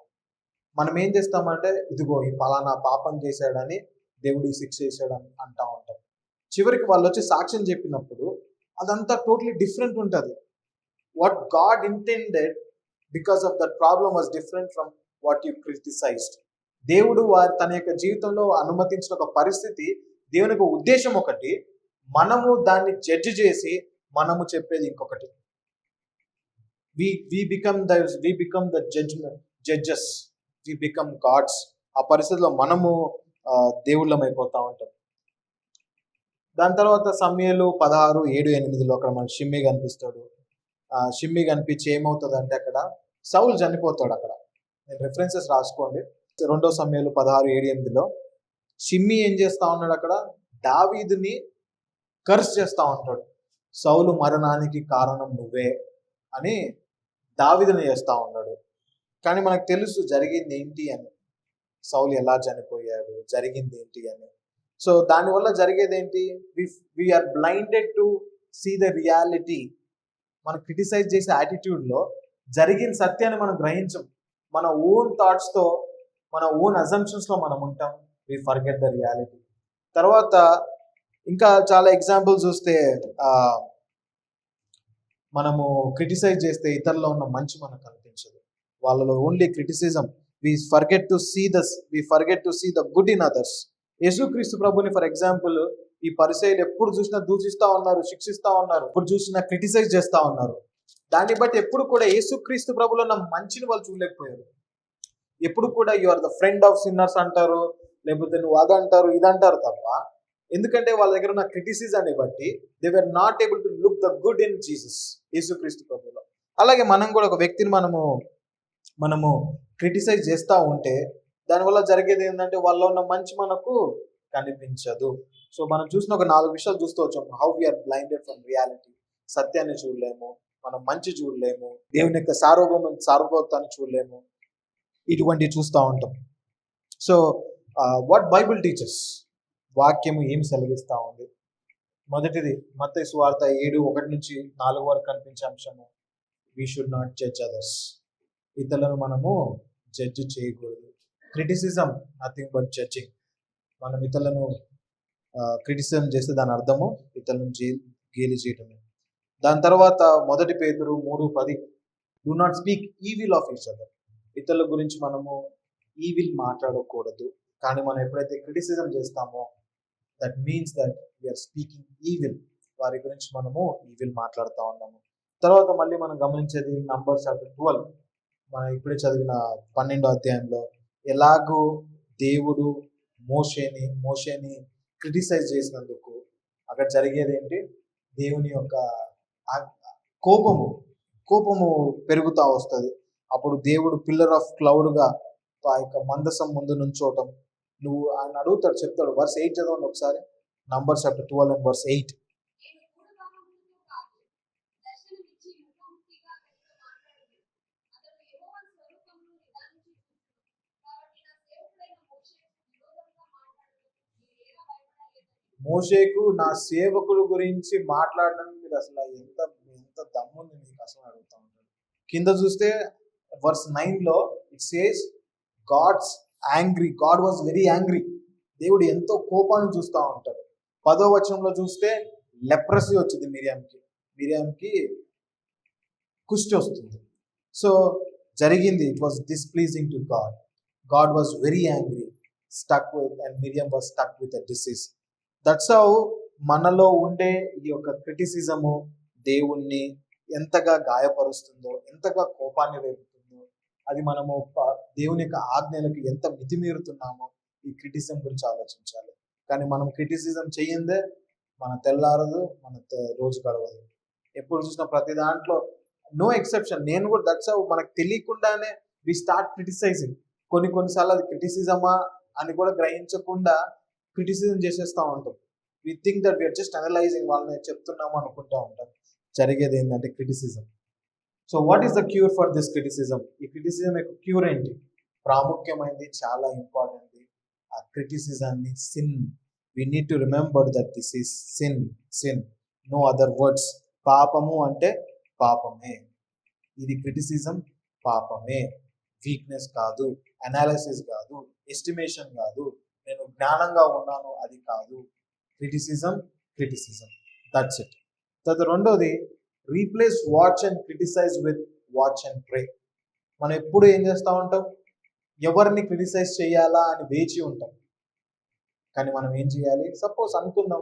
మనం ఏం చేస్తామంటే ఇదిగో ఈ పలానా పాపం చేశాడని దేవుడు ఈ శిక్ష చేశాడని అంటా ఉంటాం. చివరికి వాళ్ళు వచ్చి సాక్ష్యం చెప్పినప్పుడు అదంతా టోటలీ డిఫరెంట్ ఉంటుంది. What God intended because of that problem was different from what you criticised. దేవుడు తన యొక్క జీవితంలో అనుమతించిన ఒక పరిస్థితి, దేవుని యొక్క ఉద్దేశం ఒకటి, మనము దాన్ని జడ్జి చేసి మనము చెప్పేది ఇంకొకటి. we become the judges, we become gods. ఆ పరిస్థితిలో మనము దేవుళ్ళం అయిపోతా ఉంటాం. దాని తర్వాత సమయలు 16:7-8 అక్కడ మనకు షిమ్మి కనిపిస్తాడు. షిమ్మి కనిపించి ఏమవుతుంది అంటే, అక్కడ సౌలు చనిపోతాడు. అక్కడ నేను రెఫరెన్సెస్ రాసుకోండి. 2 సమయాలు 16:7-8 షిమ్మి ఏం చేస్తా ఉన్నాడు? అక్కడ దావీదుని కర్స్ చేస్తా ఉంటాడు. సౌలు మరణానికి కారణం నువ్వే అని దావీదుని చేస్తా ఉన్నాడు. కానీ మనకు తెలుసు జరిగింది ఏంటి అని, సౌలు ఎలా చనిపోయాడు, జరిగింది ఏంటి అని. సో దానివల్ల జరిగేది ఏంటి? We're blinded to see the reality. మనం క్రిటిసైజ్ చేసే యాటిట్యూడ్లో జరిగిన సత్యాన్ని మనం గ్రహించం. మన ఓన్ థాట్స్తో, మన ఓన్ అజంప్షన్స్లో మనం ఉంటాం. We forget the reality. తర్వాత ఇంకా చాలా ఎగ్జాంపుల్స్ చూస్తే, మనము క్రిటిసైజ్ చేస్తే ఇతరుల్లో ఉన్న మంచి మనకు కనిపించదు. వాళ్ళలో only criticism. We forget to see the good in others. యేసుక్రీస్తు ప్రభుని ఫర్ ఎగ్జాంపుల్ ఈ పరిసయ్యులు ఎప్పుడు చూసినా దూషిస్తా ఉన్నారు, శిక్షిస్తా ఉన్నారు, ఎప్పుడు చూసినా క్రిటిసైజ్ చేస్తా ఉన్నారు. దాన్ని బట్టి ఎప్పుడు కూడా యేసుక్రీస్తు ప్రభులో ఉన్న మంచిని వాళ్ళు చూడలేకపోయారు. ఎప్పుడు కూడా you are the friend of sinners అంటారు, లేకపోతే నువ్వు అదంటారు ఇదంటారు తప్ప, ఎందుకంటే వాళ్ళ దగ్గర ఉన్న క్రిటిసిజాన్ని బట్టి they were not able to look the good in Jesus, యేసుక్రీస్తు ప్రభులో. అలాగే మనం కూడా ఒక వ్యక్తిని మనము క్రిటిసైజ్ చేస్తూ ఉంటే దానివల్ల జరిగేది ఏంటంటే వాళ్ళలో ఉన్న మంచి మనకు కనిపించదు. సో మనం చూసిన ఒక 4 విషయాలు చూస్తూ వచ్చాం. How we're blinded from reality. సత్యాన్ని చూడలేము, మనం మంచి చూడలేము, దేవుని యొక్క సార్వభౌమత్వాన్ని చూడలేము, ఇటువంటివి చూస్తూ ఉంటాం. సో వాట్ బైబుల్ టీచర్స్, వాక్యము ఏం సెలవిస్తూ ఉంది? మొదటిది మత్తయి సువార్త 7:1-4 వరకు కనిపించే అంశము, we should not judge others. ఇతరులను మనము జడ్జి చేయకూడదు. Criticism nothing but judging. మనం ఇతరులను క్రిటిసిజం చేస్తే దాని అర్థము ఇతరులను గేలి చేయటమే. దాని తర్వాత 1 పేతురు 3:10, do not speak evil of each other. ఇతరుల గురించి మనము ఈవిల్ మాట్లాడకూడదు. కానీ మనం ఎప్పుడైతే క్రిటిసిజం చేస్తామో that means that we're speaking evil. వారి గురించి మనము ఈవిల్ మాట్లాడుతూ ఉన్నాము. తర్వాత మళ్ళీ మనం గమనించేది నంబర్స్ చాప్టర్ 12, మనం ఇప్పుడే చదివిన 12వ అధ్యాయంలో ఎలాగో దేవుడు మోషేని క్రిటిసైజ్ చేసినందుకు అక్కడ జరిగేది ఏంటి? దేవుని యొక్క కోపము పెరుగుతూ వస్తుంది. అప్పుడు దేవుడు పిల్లర్ ఆఫ్ క్లౌడ్గా ఆ యొక్క మందసం ముందు నుంచోవటం. నువ్వు ఆయన అడుగుతాడు, చెప్తాడు. వర్స్ 8 చదవండి ఒకసారి. Numbers chapter 12 and verse 8. మోషేకు నా సేవకుడు గురించి మాట్లాడడానికి మీరు అసలు ఎంత దమ్ముంది మీకు అసలు అడుగుతా ఉంటాడు. కింద చూస్తే verse 9లో it says God was very angry. దేవుడు ఎంతో కోపాన్ని చూస్తూ ఉంటాడు. 10వ వచనంలో చూస్తే లెప్రసీ వచ్చింది మిరియంకి కుష్టి వస్తుంది. సో జరిగింది, it was displeasing to God. God was very angry, stuck with, and Miriam was stuck with a disease. That's how మనలో ఉండే ఈ యొక్క క్రిటిసిజము దేవుణ్ణి ఎంతగా గాయపరుస్తుందో, ఎంతగా కోపాన్ని రేపుతుందో, అది మనము దేవుని యొక్క ఆజ్ఞలకు ఎంత మితిమీరుతున్నామో ఈ క్రిటిసిజం గురించి ఆలోచించాలి. కానీ మనం క్రిటిసిజం చేయందే మన తెల్లారదు, మన రోజు గడవదు. ఎప్పుడు చూసినా ప్రతి దాంట్లో నో ఎక్సెప్షన్. నేను కూడా దట్స్ హౌ మనకు తెలియకుండానే వి స్టార్ట్ క్రిటిసైజింగ్. కొన్నిసార్లు అది క్రిటిసిజమా అని కూడా గ్రహించకుండా క్రిటిసిజం చేసేస్తూ ఉంటాం. We think that we're just analysing, వాళ్ళని చెప్తున్నాము అనుకుంటూ ఉంటాం. జరిగేది ఏంటంటే criticism. So what is the cure for this criticism? ఈ క్రిటిసిజం యొక్క క్యూర్ ఏంటి? ప్రాముఖ్యమైనది, చాలా ఇంపార్టెంట్. ఆ క్రిటిసిజాన్ని sin. We need to remember that this is sin, no other words. పాపము అంటే పాపమే. ఇది క్రిటిసిజం పాపమే, వీక్నెస్ కాదు, అనాలిసిస్ కాదు, ఎస్టిమేషన్ కాదు, నేను జ్ఞానంగా ఉన్నాను అది కాదు. Criticism that's it. తర్వాత రెండోది, replace watch and criticise with watch and pray. మనం ఎప్పుడు ఏం చేస్తూ ఉంటాం? ఎవరిని క్రిటిసైజ్ చేయాలా అని వేచి ఉంటాం. కానీ మనం ఏం చేయాలి? సపోజ్ అనుకుందాం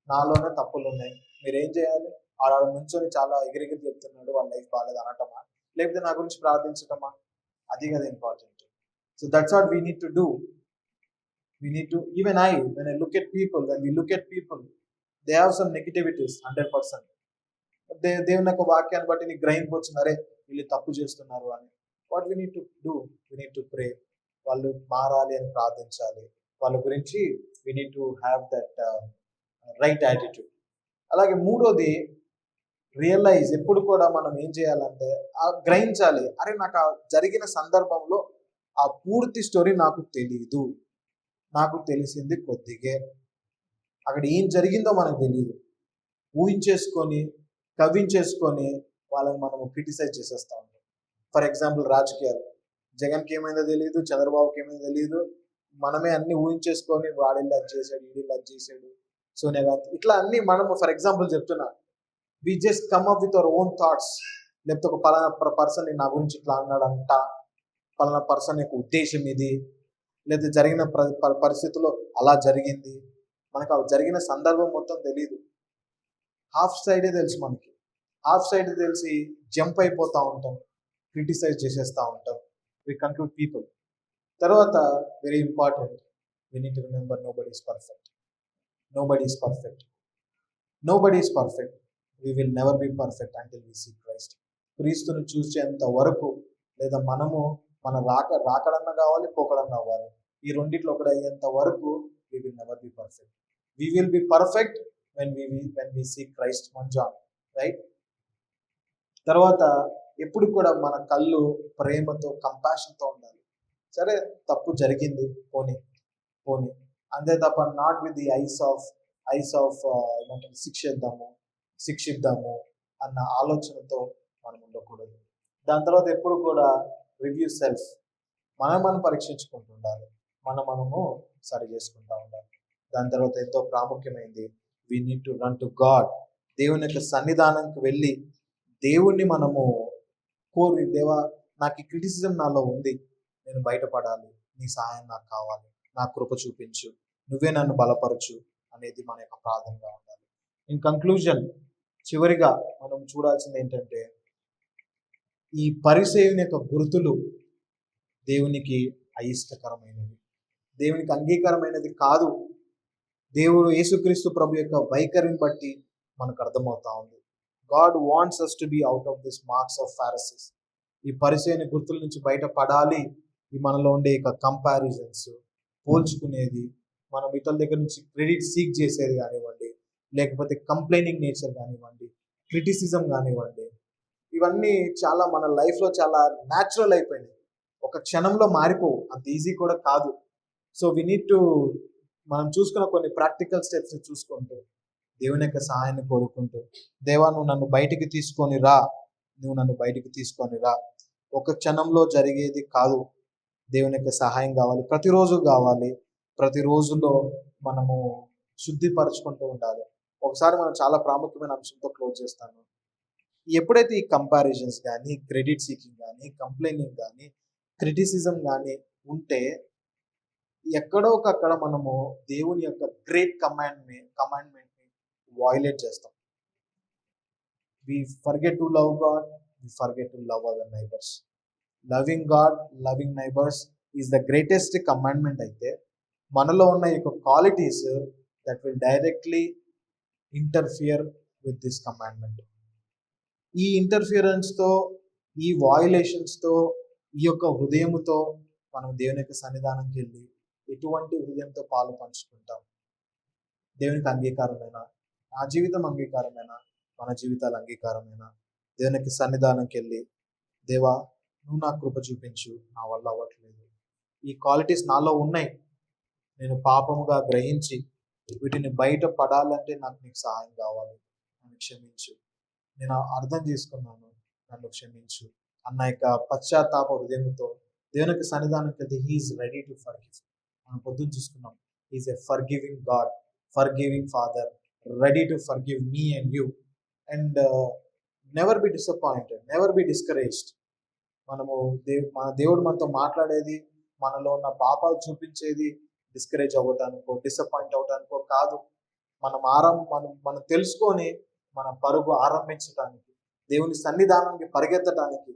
నాలోనే తప్పులు ఉన్నాయి, మీరు ఏం చేయాలి? ఆడ నుంచొని చాలా ఎగిరెగిరి చెప్తున్నాడు, వాళ్ళ లైఫ్ బాగాలేదు అనటమా, లేకపోతే నా గురించి ప్రార్థించటమా? అది కదా important. So that's what we need to do. We need to, even when I look at people, when we look at people, they have some negativities 100%. దేవుని యొక్క వాక్యాన్ని బట్టి నీకు గ్రహింపు వచ్చింది, అరే వీళ్ళు తప్పు చేస్తున్నారు అని. What we need to do? We need to pray. వాళ్ళు మారాలి అని ప్రార్థించాలి. వాళ్ళ గురించి we need to have that right attitude. అలాగే మూడోది, రియలైజ్. ఎప్పుడు కూడా మనం ఏం చేయాలంటే గ్రహించాలి, అరే నాకు ఆ జరిగిన సందర్భంలో ఆ పూర్తి స్టోరీ నాకు తెలీదు, నాకు తెలిసింది కొద్దిగే. అక్కడ ఏం జరిగిందో మనకు తెలియదు. ఊహించేసుకొని, కవించేసుకొని వాళ్ళని మనము క్రిటిసైజ్ చేసేస్తూ ఉంటాం. ఫర్ ఎగ్జాంపుల్ రాజకీయాలు, జగన్కి ఏమైందో తెలియదు, చంద్రబాబుకి ఏమైందో తెలియదు, మనమే అన్ని ఊహించేసుకొని వాడిల్లు అది చేశాడు, వీడిల్లు అది చేశాడు, సోనియా గాంధీ, ఇట్లా అన్ని మనము ఫర్ ఎగ్జాంపుల్ చెప్తున్నా. We just come up with our own thoughts. లేకపోతే ఒక పలానా పర్సన్ నా గురించి ఇట్లా అన్నాడంట, పలానా పర్సన్ యొక్క ఉద్దేశం ఇది, లేదా జరిగిన పరిస్థితుల్లో అలా జరిగింది. మనకు జరిగిన సందర్భం మొత్తం తెలియదు, హాఫ్ సైడే తెలుసు మనకి. హాఫ్ సైడ్ తెలిసి జంప్ అయిపోతూ ఉంటాం, క్రిటిసైజ్ చేసేస్తూ ఉంటాం. We conclude people. తర్వాత very important, we need to remember nobody is perfect. We will never be perfect until we see Christ. క్రీస్తును చూసేంత వరకు, లేదా మనము మన రాకడన్నా కావాలి, పోకడన్నా కావాలి, ఈ రెండిట్లో ఒకటి అయ్యేంత వరకు we will never be perfect. We will be perfect when we see Christ. John, right? తర్వాత ఎప్పుడు కూడా మన కళ్ళు ప్రేమతో, కంపాషన్తో ఉండాలి. సరే తప్పు జరిగింది, పోనీ అంతే తప్ప not with the eyes of ఏమంటారు, శిక్షిద్దాము అన్న ఆలోచనతో మనం ఉండకూడదు. దాని తర్వాత ఎప్పుడు కూడా రివ్యూ సెల్ఫ్, మనం పరీక్షించుకుంటూ ఉండాలి, మనము సరి చేసుకుంటూ ఉండాలి. దాని తర్వాత ఎంతో ప్రాముఖ్యమైనది, we need to run to God. దేవుని యొక్క సన్నిధానంకి వెళ్ళి దేవుణ్ణి మనము కోరి, దేవా నాకు ఈ క్రిటిసిజం నాలో ఉంది, నేను బయటపడాలి, నీ సహాయం నాకు కావాలి, నా కృప చూపించు, నువ్వే నన్ను బలపరచు అనేది మన యొక్క ప్రార్థనగా ఉండాలి. ఇన్ కంక్లూజన్, చివరిగా మనం చూడాల్సింది ఏంటంటే, ఈ పరిసేయుని యొక్క గుర్తులు దేవునికి అయిష్టకరమైనవి, దేవునికి అంగీకారమైనది కాదు. దేవుడు యేసుక్రీస్తు ప్రభు యొక్క వైఖరిని బట్టి మనకు అర్థమవుతా ఉంది. God wants us to be out of this marks of Pharisees. ఈ పరిసేయుని గుర్తుల నుంచి బయటపడాలి. ఈ మనలో ఉండే ఇక కంపారిజన్స్, పోల్చుకునేది, మనం ఇతరుల దగ్గర నుంచి క్రెడిట్ సీక్ చేసేది కానివ్వండి, లేకపోతే కంప్లైనింగ్ నేచర్ కానివ్వండి, క్రిటిసిజం కానివ్వండి, ఇవన్నీ చాలా మన లైఫ్లో చాలా న్యాచురల్ అయిపోయినాయి. ఒక క్షణంలో మారిపోవు, అంత ఈజీ కూడా కాదు. సో వి నీడ్ టు, మనం చూసుకున్న కొన్ని ప్రాక్టికల్ స్టెప్స్ చూసుకుంటూ, దేవుని యొక్క సహాయాన్ని కోరుకుంటూ, దేవా నువ్వు నన్ను బయటికి తీసుకొని రా, ఒక క్షణంలో జరిగేది కాదు, దేవుని యొక్క సహాయం కావాలి, ప్రతిరోజు కావాలి. ప్రతిరోజులో మనము శుద్ధిపరచుకుంటూ ఉండాలి. ఒకసారి మనం చాలా ప్రాముఖ్యమైన అంశంతో క్లోజ్ చేస్తాను. ఎప్పుడైతే ఈ కంపారిజన్స్ కానీ, క్రెడిట్ సీకింగ్ కానీ, కంప్లైనింగ్ కానీ, క్రిటిసిజం కానీ ఉంటే ఎక్కడో ఒకక్కడ మనము దేవుని యొక్క గ్రేట్ కమాండ్మెంట్ని వయలేట్ చేస్తాం. We forget to love God, we forget to love our neighbours. Loving God, loving neighbours is the greatest commandment. అయితే మనలో ఉన్న ఈ qualities that will directly interfere with this commandment. ఈ ఇంటర్ఫియరెన్స్తో, ఈ వాయులేషన్స్తో, ఈ యొక్క హృదయముతో మనం దేవుని యొక్క సన్నిధానంకి వెళ్ళి ఎటువంటి హృదయంతో పాలు పంచుకుంటాం? దేవునికి అంగీకారమైన, నా జీవితం అంగీకారమైన, మన జీవితాలు అంగీకారమైన దేవునికి సన్నిధానంకి వెళ్ళి, దేవా నువ్వు నా కృప చూపించు, నా వల్ల అవ్వట్లేదు, ఈ క్వాలిటీస్ నాలో ఉన్నాయి, నేను పాపముగా గ్రహించి వీటిని బయట పడాలంటే నాకు నీకు సహాయం కావాలి, నన్ను క్షమించు, నేను అర్థం చేసుకున్నాను, నన్ను క్షమించు అన్న యొక్క పశ్చాత్తాప హృదయంతో దేవునికి సన్నిధానంకి వెళ్తే హీఈస్ రెడీ టు ఫర్గివ్. మనం పొద్దున్న చూసుకున్నాం, he is a forgiving God, forgiving father, ready to forgive me and you. And never be disappointed, never be discouraged. మన దేవుడు మనతో మాట్లాడేది, మనలో ఉన్న పాపాలు చూపించేది డిస్కరేజ్ అవ్వటానికో, డిసప్పాయింట్ అవ్వటానికో కాదు. మనం తెలుసుకొని మన పరుగు ఆరంభించటానికి, దేవుని సన్నిధానానికి పరిగెత్తడానికి,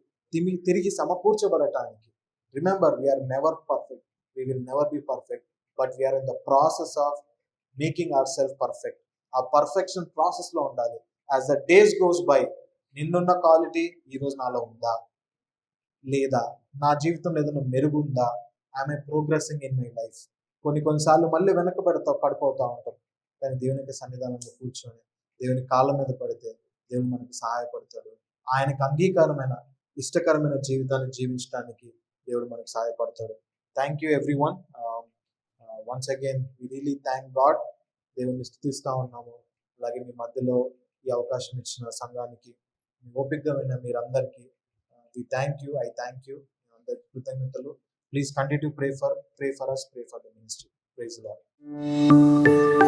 తిరిగి సమకూర్చబడటానికి. Remember, we're never perfect, we will never be perfect, but we're in the process of making our self perfect. ఆ పర్ఫెక్షన్ ప్రాసెస్లో ఉండాలి. As the days goes by, నిన్నున్న క్వాలిటీ ఈరోజు నాలో ఉందా, లేదా నా జీవితంలో ఏదైనా మెరుగుందా? I'm progressing in my life. కొన్నిసార్లు మళ్ళీ పడిపోతూ ఉంటాం. కానీ దేవునికి సన్నిధానంలో కూర్చొని దేవుని కాళ్ళ మీద పడితే దేవుడు మనకి సహాయపడతాడు. ఆయనకు అంగీకారమైన, ఇష్టకరమైన జీవితాన్ని జీవించడానికి దేవుడు మనకు సహాయపడతాడు. Thank you everyone. Once again we really thank God. దేవుని స్తుతిస్తూ ఉన్నాము. అలాగే మీ మధ్యలో ఈ అవకాశం ఇచ్చిన సంఘానికి, ఓపికగా విన్న మీరందరికీ we thank you. I thank you. అందరికి కృతజ్ఞతలు. Please continue to pray for us, pray for the ministry. Praise the Lord.